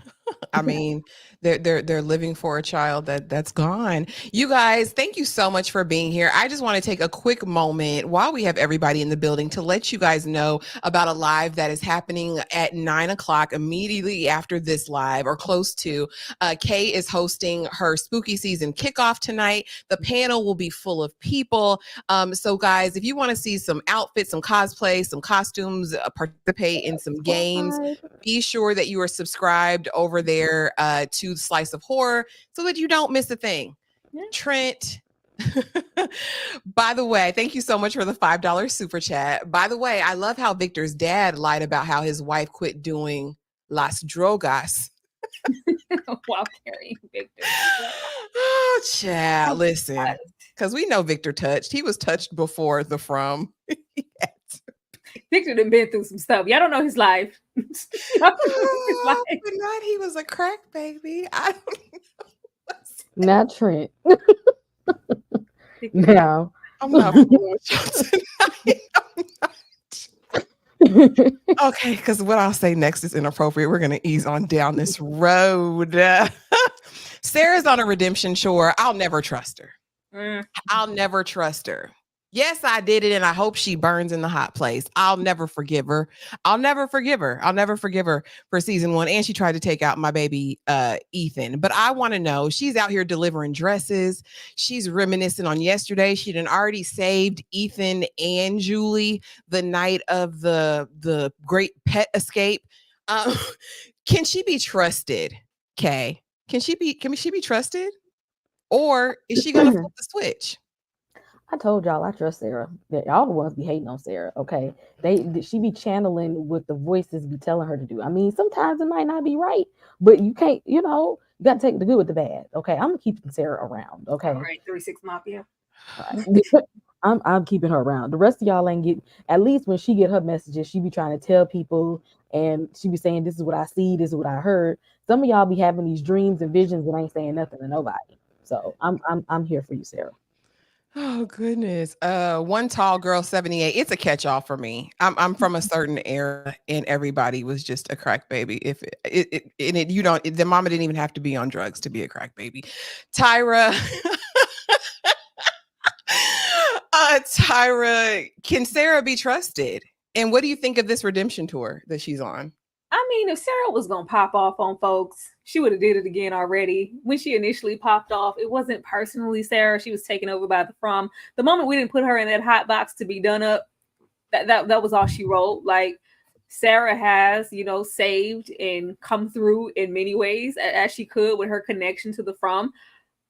Speaker 1: I mean, they're living for a child that's gone. You guys, thank you so much for being here. I just want to take a quick moment while we have everybody in the building to let you guys know about a live that is happening at 9 o'clock immediately after this live or close to. Kay is hosting her spooky season kickoff tonight. The panel will be full of people. So guys, if you want to see some outfits, some cosplay, some costumes, participate in some games, be sure that you are subscribed over there to Slice of Horror so that you don't miss a thing. Yeah. Trent, by the way, thank you so much for the $5 super chat. By the way, I love how Victor's dad lied about how his wife quit doing las drogas.
Speaker 3: While carrying Victor.
Speaker 1: Oh, child, listen, because we know Victor touched. He was touched before the From.
Speaker 3: Victor done been through some stuff. Y'all don't know his life.
Speaker 1: But not he was a crack baby. I don't know.
Speaker 2: Not Trent. No.
Speaker 1: I'm not fooling with y'all tonight. Okay, because what I'll say next is inappropriate. We're going to ease on down this road. Sarah's on a redemption chore. I'll never trust her. I'll never trust her. Yes, I did it, and I hope she burns in the hot place. I'll never forgive her. I'll never forgive her for season 1. And she tried to take out my baby, Ethan. But I want to know, she's out here delivering dresses. She's reminiscing on yesterday. She done already saved Ethan and Julie the night of the great pet escape. Can she be trusted, Kay? Can she be trusted? Or is she going to flip the switch?
Speaker 2: I told y'all I trust Sarah. Y'all the ones be hating on Sarah. Okay, she be channeling what the voices be telling her to do. I mean, sometimes it might not be right, but you can't. You got to take the good with the bad. Okay, I'm keeping Sarah around. Okay,
Speaker 3: all right, 36 Mafia.
Speaker 2: Right. I'm keeping her around. The rest of y'all ain't get. At least when she get her messages, she be trying to tell people, and she be saying, "This is what I see. This is what I heard." Some of y'all be having these dreams and visions and ain't saying nothing to nobody. So I'm here for you, Sarah.
Speaker 1: Oh goodness. One tall girl 78. It's a catch-all for me. I'm from a certain era and everybody was just a crack baby. If the mama didn't even have to be on drugs to be a crack baby. Tyra. Tyra, can Sarah be trusted? And what do you think of this redemption tour that she's on?
Speaker 3: I mean, if Sarah was gonna pop off on folks, she would have did it again already. When she initially popped off, it wasn't personally Sarah. She was taken over by the From. The moment we didn't put her in that hot box to be done up, that was all she wrote. Like, Sarah has, saved and come through in many ways as she could with her connection to the From.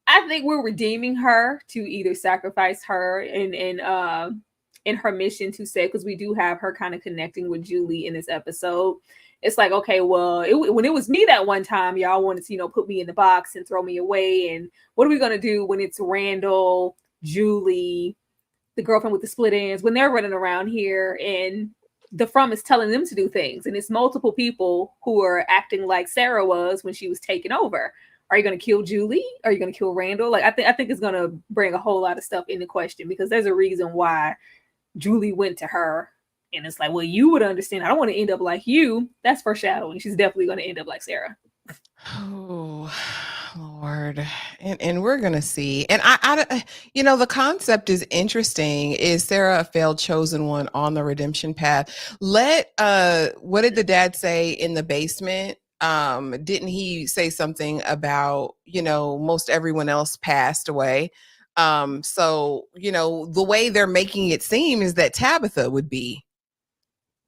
Speaker 3: I think we're redeeming her to either sacrifice her in her mission to say, because we do have her kind of connecting with Julie in this episode. It's like, okay, well, when it was me that one time, y'all wanted to, put me in the box and throw me away. And what are we going to do when it's Randall, Julie, the girlfriend with the split ends, when they're running around here and the From is telling them to do things? And it's multiple people who are acting like Sarah was when she was taken over. Are you going to kill Julie? Are you going to kill Randall? Like, I think it's going to bring a whole lot of stuff into question, because there's a reason why Julie went to her. And it's like, well, you would understand. I don't want to end up like you. That's foreshadowing. She's definitely going to end up like Sarah.
Speaker 1: Oh, Lord. And we're going to see. And I the concept is interesting. Is Sarah a failed chosen one on the redemption path? What did the dad say in the basement? Didn't he say something about, most everyone else passed away? So, the way they're making it seem is that Tabitha would be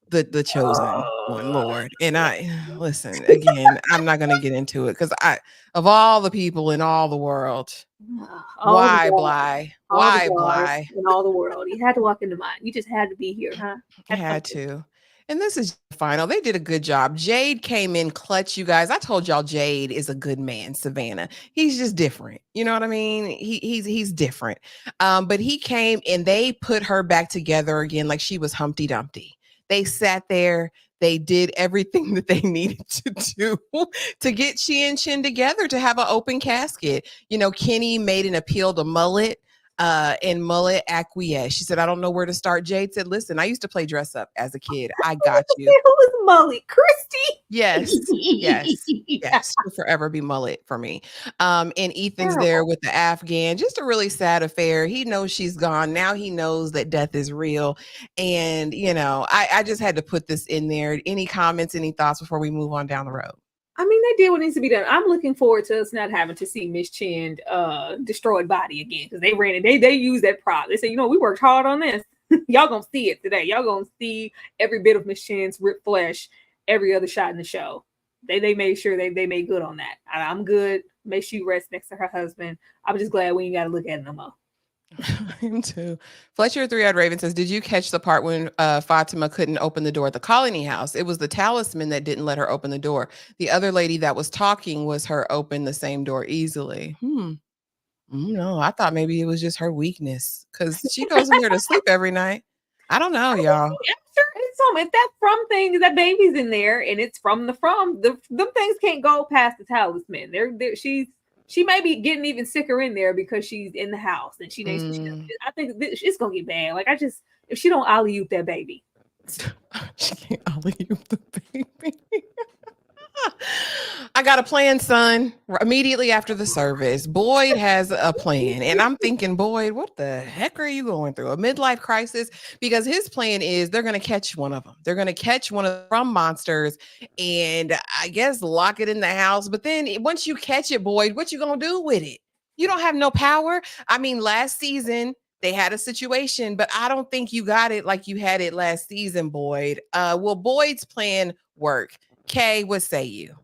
Speaker 1: the chosen one, Lord. And listen, again, I'm not going to get into it, because of all the people in all the world, why Bly? Why Bly?
Speaker 3: In all the world, you had to walk into mine. You just had to be here, huh?
Speaker 1: Had to. And this is final. They did a good job. Jade came in clutch, you guys. I told y'all Jade is a good man, Savannah. He's just different. You know what I mean? He's different. But he came and they put her back together again like she was Humpty Dumpty. They sat there. They did everything that they needed to do to get she and Chin together to have an open casket. Kenny made an appeal to Mullet. And Mullet acquiesced. She said, I don't know where to start. Jade said, listen, I used to play dress up as a kid. I got you.
Speaker 3: Who was Molly? Christy?
Speaker 1: Yes. Yes. Yes. She'll forever be Mullet for me. And Ethan's there with the Afghan. Just a really sad affair. He knows she's gone. Now he knows that death is real. And, I just had to put this in there. Any comments, any thoughts before we move on down the road?
Speaker 3: I mean, they did what needs to be done. I'm looking forward to us not having to see Miss Chin destroyed body again, because they ran it. They used that prop. They said, we worked hard on this. Y'all gonna see it today. Y'all gonna see every bit of Miss Chin's ripped flesh, every other shot in the show. They made sure they made good on that. I'm good. Make sure she rests next to her husband. I'm just glad we ain't got to look at it no more.
Speaker 1: Him too. Fletcher 3-Eyed Raven says, did you catch the part when Fatima couldn't open the door at the colony house? It was the talisman that didn't let her open the door. The other lady that was talking was her open the same door easily. No, I thought maybe it was just her weakness, because she goes in there to sleep every night. I don't know, y'all.
Speaker 3: I'm sure it's if that from thing, that baby's in there and it's from them things can't go past the talisman. She may be getting even sicker in there because she's in the house and she needs. I think it's gonna get bad. Like, if she don't alley-oop that baby,
Speaker 1: she can't alley-oop the baby. I got a plan, son. Immediately after the service, Boyd has a plan. And I'm thinking, Boyd, what the heck are you going through? A midlife crisis? Because his plan is they're going to catch one of them. They're going to catch one of the from monsters and I guess lock it in the house. But then once you catch it, Boyd, what you going to do with it? You don't have no power. I mean, last season, they had a situation, but I don't think you got it like you had it last season, Boyd. Will Boyd's plan work? Kay, what say you?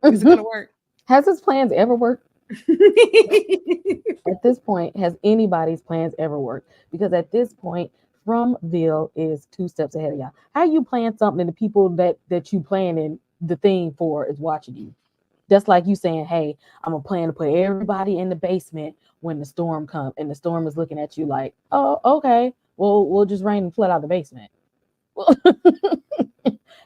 Speaker 1: Is it going to work?
Speaker 2: Has his plans ever worked? At this point, has anybody's plans ever worked? Because at this point, Fromville is 2 steps ahead of y'all. How you plan something and the people that you planning the thing for is watching you? Just like you saying, hey, I'm going to plan to put everybody in the basement when the storm comes, and the storm is looking at you like, oh, okay, well, we'll just rain and flood out the basement.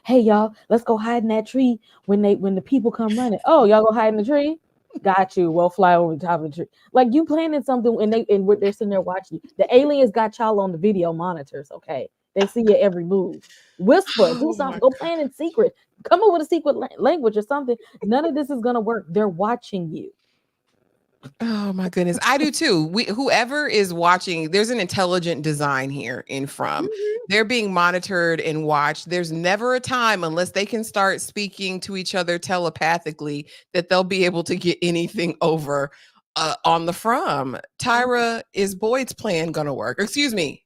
Speaker 2: Hey, y'all, let's go hide in that tree when the people come running. Oh, y'all go hide in the tree? Got you. We'll fly over the top of the tree. Like, you planning something and they're sitting there watching you. The aliens got y'all on the video monitors, okay? They see your every move. Whisper, do something. Go plan in secret. Come up with a secret language or something. None of this is going to work. They're watching you.
Speaker 1: Oh my goodness. I do too. Whoever is watching, there's an intelligent design here in From. Mm-hmm. They're being monitored and watched. There's never a time, unless they can start speaking to each other telepathically, that they'll be able to get anything over on the From. Tyra, is Boyd's plan going to work? Excuse me,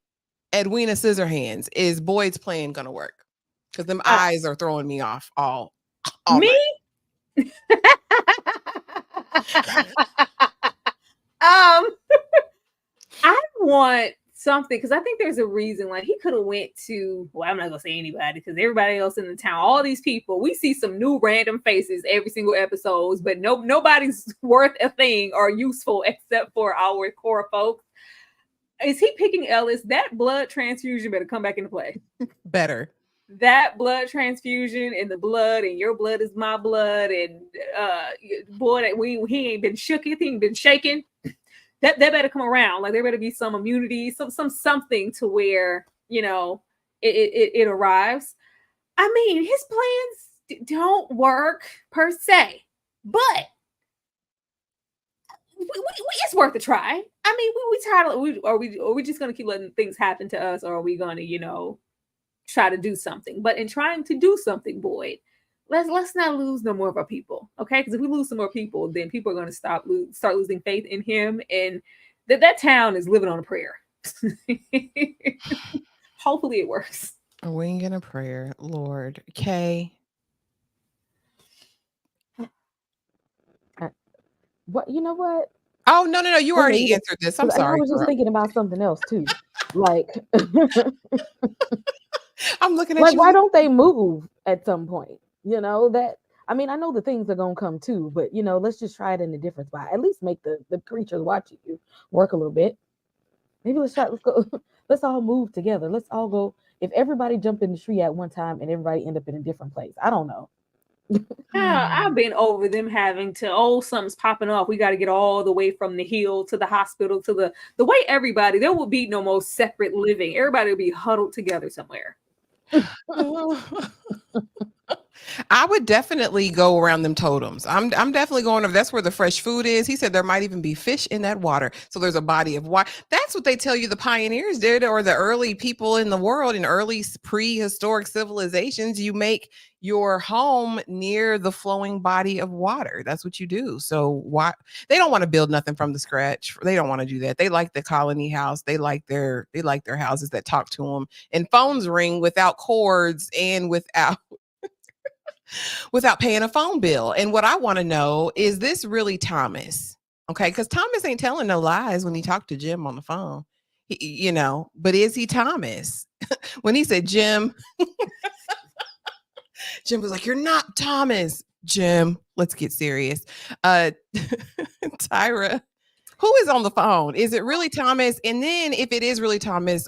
Speaker 1: Edwina Scissorhands, is Boyd's plan going to work? Because them eyes are throwing me off all
Speaker 3: me? I want something, because I think there's a reason. Like, he could have went to, well, I'm not gonna say anybody, because everybody else in the town, all these people, we see some new random faces every single episode, but nobody's worth a thing or useful except for our core folks. Is he picking Ellis? That blood transfusion better come back into play.
Speaker 1: Better. That
Speaker 3: blood transfusion and the blood, and your blood is my blood, and boy, he ain't been shook, he ain't been shaken. That better come around. Like, there better be some immunity, something to where it arrives. I mean, his plans don't work per se, but it's worth a try. I mean, we tired. Are we just gonna keep letting things happen to us, or are we gonna try to do something? But in trying to do something, Boyd, let's not lose no more of our people, okay? Because if we lose some more people, then people are going to start losing faith in him, and that town is living on a prayer. Hopefully it works.
Speaker 1: A wing and a prayer, Lord. Kay.
Speaker 2: What? You know what?
Speaker 1: Oh, no. You already answered this. I'm sorry.
Speaker 2: I was just thinking about something else too. Like,
Speaker 1: I'm looking at
Speaker 2: like,
Speaker 1: you.
Speaker 2: why don't they move at some point? That, I mean, I know the things are gonna come too, but let's just try it in a different spot. At least make the creatures watching you work a little bit. Maybe let's go. Let's all move together. Let's all go. If everybody jump in the tree at one time and everybody end up in a different place, I don't know.
Speaker 3: I've been over them having to, something's popping off. We got to get all the way from the hill to the hospital to the way everybody, there will be no more separate living. Everybody will be huddled together somewhere.
Speaker 1: I would definitely go around them totems. I'm definitely going over. That's where the fresh food is. He said there might even be fish in that water. So there's a body of water. That's what they tell you the pioneers did, or the early people in the world in early prehistoric civilizations. You make your home near the flowing body of water. That's what you do. So why they don't want to build nothing from the scratch. They don't want to do that. They like the colony house. They like their houses that talk to them, and phones ring without cords and without paying a phone bill. And what I want to know, is this really Thomas? Okay, because Thomas ain't telling no lies when he talked to Jim on the phone. But is he Thomas? When he said Jim, Jim was like, "You're not Thomas." Jim, let's get serious. Tyra, who is on the phone? Is it really Thomas? And then if it is really Thomas,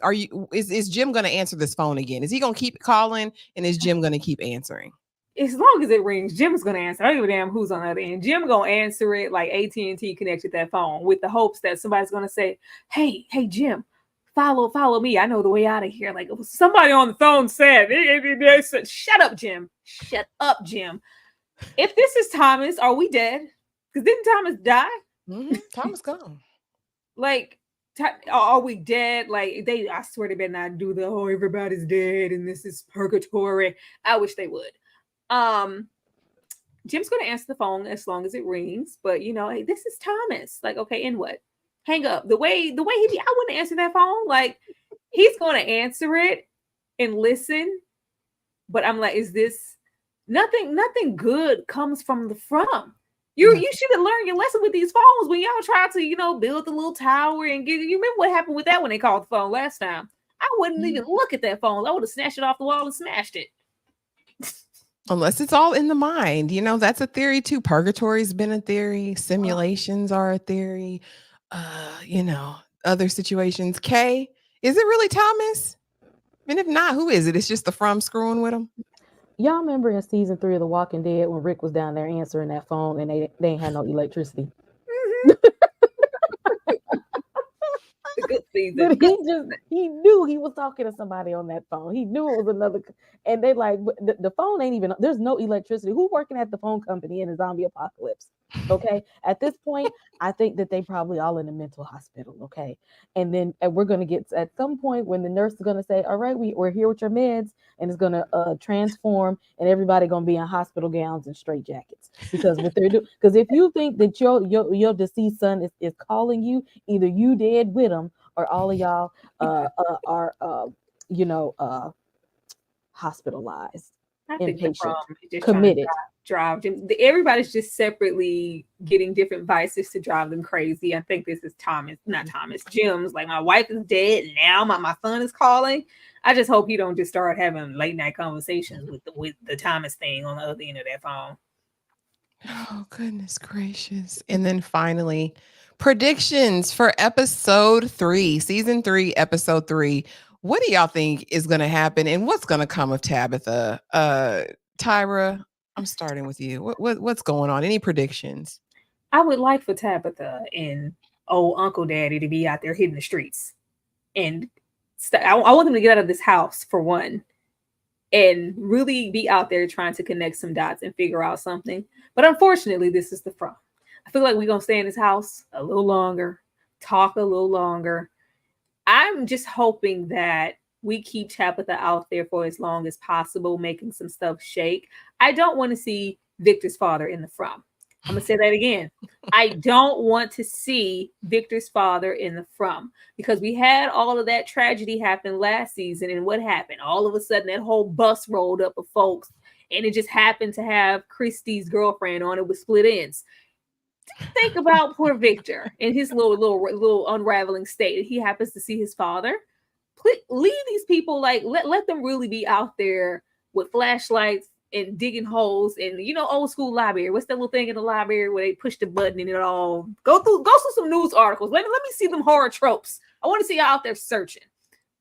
Speaker 1: is Jim going to answer this phone again? Is he going to keep calling, and is Jim going to keep answering?
Speaker 3: As long as it rings, Jim's gonna answer. I don't give a damn who's on the other end. Jim gonna answer it like AT&T connected that phone with the hopes that somebody's gonna say, "Hey, Jim, follow me. I know the way out of here." Like somebody on the phone said, "Shut up, Jim. Shut up, Jim." If this is Thomas, are we dead? Because didn't Thomas die?
Speaker 1: Mm-hmm. Thomas gone.
Speaker 3: Like, are we dead? Like I swear they better not do the everybody's dead and this is purgatory. I wish they would. Jim's gonna answer the phone as long as it rings, but hey, this is Thomas. Like, okay, and what? Hang up. The way he be, I wouldn't answer that phone. Like, he's gonna answer it and listen, but I'm like, is this nothing good comes from the from? You should have learned your lesson with these phones when y'all tried to, build the little tower and get. You remember what happened with that when they called the phone last time? I wouldn't even look at that phone. I would have snatched it off the wall and smashed it.
Speaker 1: Unless it's all in the mind, that's a theory too. Purgatory's been a theory. Simulations are a theory. Other situations. Kay, is it really Thomas? And if not, who is it? It's just the from screwing with him.
Speaker 2: Y'all remember in season 3 of The Walking Dead when Rick was down there answering that phone and they ain't had no electricity?
Speaker 3: Good season.
Speaker 2: But he knew he was talking to somebody on that phone. He knew it was another, and they like the phone ain't even. There's no electricity. Who working at the phone company in a zombie apocalypse? Okay, at this point, I think that they probably all in a mental hospital. Okay, and then we're gonna get at some point when the nurse is gonna say, "All right, we're here with your meds," and it's gonna transform, and everybody gonna be in hospital gowns and straight jackets because what they're doing. Because if you think that your deceased son is calling you, either you dead with him or all of y'all are hospitalized, inpatient, committed.
Speaker 3: Drive them. Everybody's just separately getting different vices to drive them crazy. I think this is Jim's like, my wife is dead now. My son is calling. I just hope he don't just start having late night conversations with the Thomas thing on the other end of that phone.
Speaker 1: Oh, goodness gracious. And then finally, predictions for episode 3, season 3, episode 3. What do y'all think is going to happen, and what's going to come of Tabitha? Tyra, I'm starting with you. What's going on? Any predictions?
Speaker 3: I would like for Tabitha and old Uncle Daddy to be out there hitting the streets. And I want them to get out of this house, for one, and really be out there trying to connect some dots and figure out something. But unfortunately, this is the from. I feel like we're going to stay in this house a little longer, talk a little longer. I'm just hoping that we keep Tabitha out there for as long as possible, making some stuff shake. I don't want to see Victor's father in the from. I'm going to say that again. I don't want to see Victor's father in the from, because we had all of that tragedy happen last season. And what happened? All of a sudden, that whole bus rolled up of folks, and it just happened to have Christy's girlfriend on it with split ends. Think about poor Victor in his little unraveling state. He happens to see his father. Please leave these people, like, let them really be out there with flashlights and digging holes and old school library. What's that little thing in the library where they push the button and it all go through some news articles? Let me see them horror tropes. I want to see you out there searching.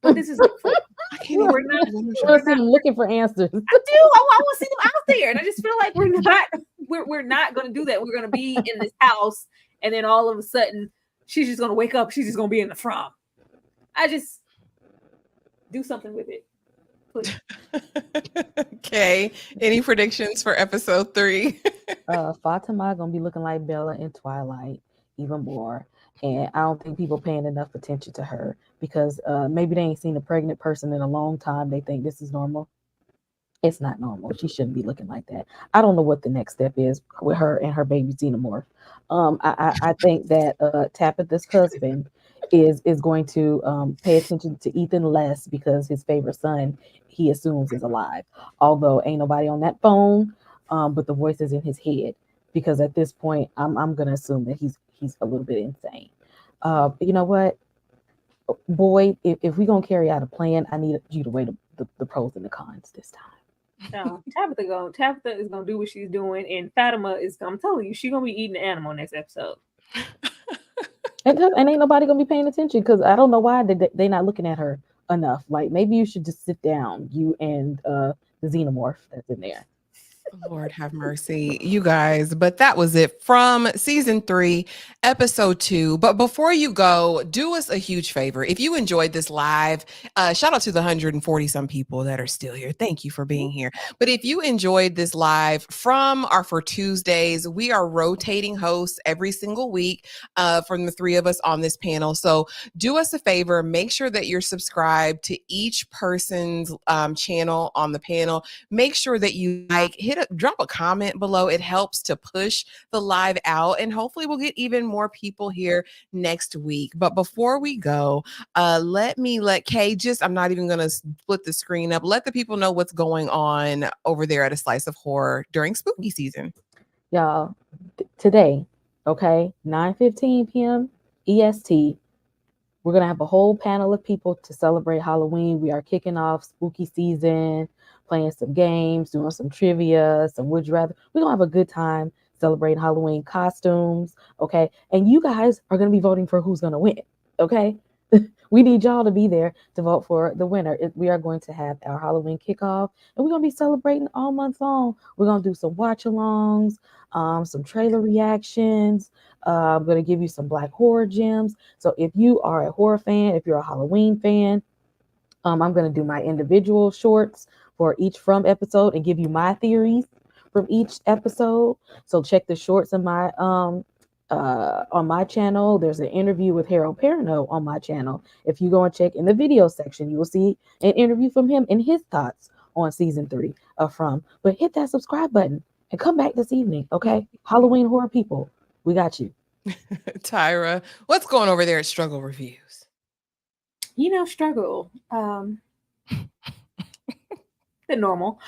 Speaker 3: what this is like for.
Speaker 1: I can't
Speaker 3: We're
Speaker 1: even.
Speaker 3: not.
Speaker 2: I want to see them looking for answers.
Speaker 3: I do. I want to see them out there, and I just feel like we're not going to do that. We're going to be in this house, and then all of a sudden, she's just going to wake up. She's just going to be in the from. I just do something with it, please.
Speaker 1: Okay. Any predictions for episode 3?
Speaker 2: Fatima gonna be looking like Bella in Twilight even more. And I don't think people paying enough attention to her because maybe they ain't seen a pregnant person in a long time. They think this is normal. It's not normal. She shouldn't be looking like that. I don't know what the next step is with her and her baby xenomorph. I think that Tabitha's husband is going to pay attention to Ethan less because his favorite son he assumes is alive. Although ain't nobody on that phone, but the voice is in his head because at this point I'm gonna assume that he's a little bit insane. You know what, boy, if we're gonna carry out a plan, I need you to weigh the pros and the cons this time.
Speaker 3: No, Tabitha is gonna do what she's doing, and Fatima is. I'm telling you, she's gonna be eating the animal next episode.
Speaker 2: And ain't nobody gonna be paying attention because I don't know why they not looking at her enough. Like maybe you should just sit down, you and the xenomorph that's in there.
Speaker 1: Lord have mercy, you guys. But that was it from season 3, episode 2. But before you go, do us a huge favor. If you enjoyed this live, shout out to the 140 some people that are still here. Thank you for being here. But if you enjoyed this live from our For Tuesdays, we are rotating hosts every single week from the 3 of us on this panel. So do us a favor, make sure that you're subscribed to each person's channel on the panel. Make sure that you drop a comment below. It helps to push the live out, and hopefully we'll get even more people here next week. But before we go, let Kay I'm not even going to split the screen up. Let the people know what's going on over there at A Slice of Horror during spooky season.
Speaker 2: Y'all, today, okay, 9:15 p.m. EST, we're going to have a whole panel of people to celebrate Halloween. We are kicking off spooky season, playing some games, doing some trivia, some would you rather. We're going to have a good time celebrating Halloween costumes, okay? And you guys are going to be voting for who's going to win, okay? We need y'all to be there to vote for the winner. We are going to have our Halloween kickoff, and we're going to be celebrating all month long. We're going to do some watch-alongs, some trailer reactions. I'm going to give you some Black horror gems. So if you are a horror fan, if you're a Halloween fan, I'm going to do my individual shorts for each From episode and give you my theories from each episode. So check the shorts in my on my channel. There's an interview with Harold Perrineau on my channel. If you go and check in the video section, you will see an interview from him and his thoughts on season 3 of From. But hit that subscribe button and come back this evening, okay? Halloween horror people, we got you.
Speaker 1: Tyra, what's going over there at Struggle Reviews?
Speaker 3: Struggle. The normal.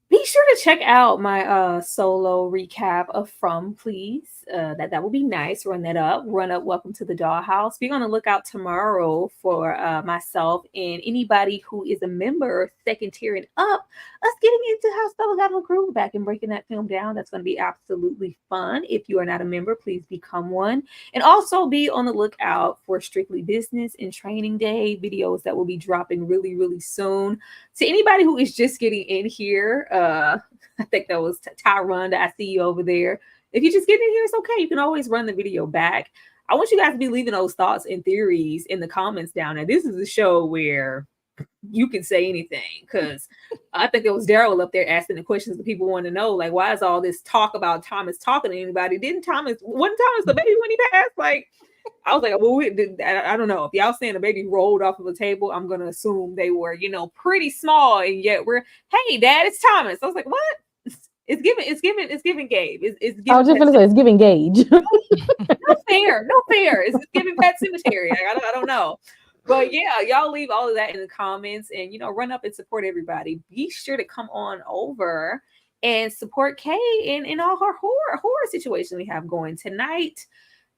Speaker 3: Be sure to check out my solo recap of From, please. That would be nice. Run up. Welcome to the Dollhouse. Be on the lookout tomorrow for myself and anybody who is a member, second tier and up, us getting into How Stella Got a Groove back and breaking that film down. That's going to be absolutely fun. If you are not a member, please become one. And also be on the lookout for Strictly Business and Training Day videos that will be dropping really, really soon. To anybody who is just getting in here, I think that was Tyron that I see you over there. If you just get in here, it's okay. You can always run the video back. I want you guys to be leaving those thoughts and theories in the comments down there. This is a show where you can say anything, because I think there was Daryl up there asking the questions that people want to know, like, why is all this talk about Thomas talking to anybody? Wasn't Thomas the baby when he passed? Like, I was like, well, I don't know. If y'all saying the baby rolled off of a table, I'm going to assume they were, pretty small. And yet hey, Dad, it's Thomas. I was like, what? It's giving Gabe. It's giving.
Speaker 2: I was just going to say, it's giving Gage.
Speaker 3: No fair. It's giving Pet Cemetery. I don't know. But yeah, y'all leave all of that in the comments and, run up and support everybody. Be sure to come on over and support Kay in all her horror situation we have going tonight.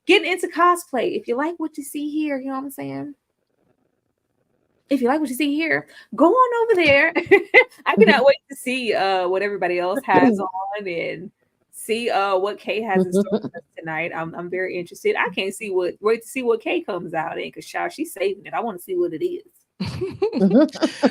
Speaker 3: Getting into cosplay. If you like what you see here, you know what I'm saying? If you like what you see here, go on over there. I cannot wait to see what everybody else has on and see what Kay has in store for us tonight. I'm very interested. I can't wait to see what Kay comes out in, because child, she's saving it. I want to see what it is.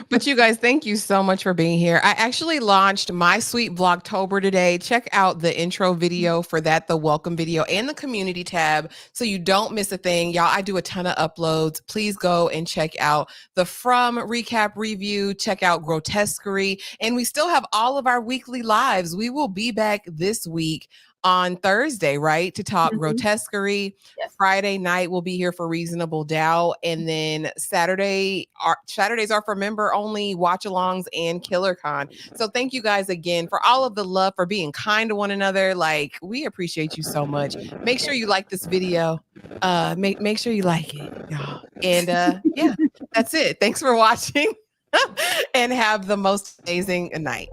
Speaker 1: But you guys, thank you so much for being here. I actually launched my sweet Vlogtober today. Check out the intro video for that, the welcome video, and the community tab so you don't miss a thing. Y'all, I do a ton of uploads. Please go and check out the From recap review, check out Grotesquerie, and we still have all of our weekly lives. We will be back this week on Thursday, right, to talk Grotesquerie.
Speaker 3: Yes.
Speaker 1: Friday night we'll be here for Reasonable Doubt, and then Saturdays are for member only watch-alongs and KillerCon. So thank you guys again for all of the love, for being kind to one another. Like, we appreciate you so much. Make sure you like this video. Make sure you like it, y'all. And yeah, that's it. Thanks for watching, and have the most amazing night.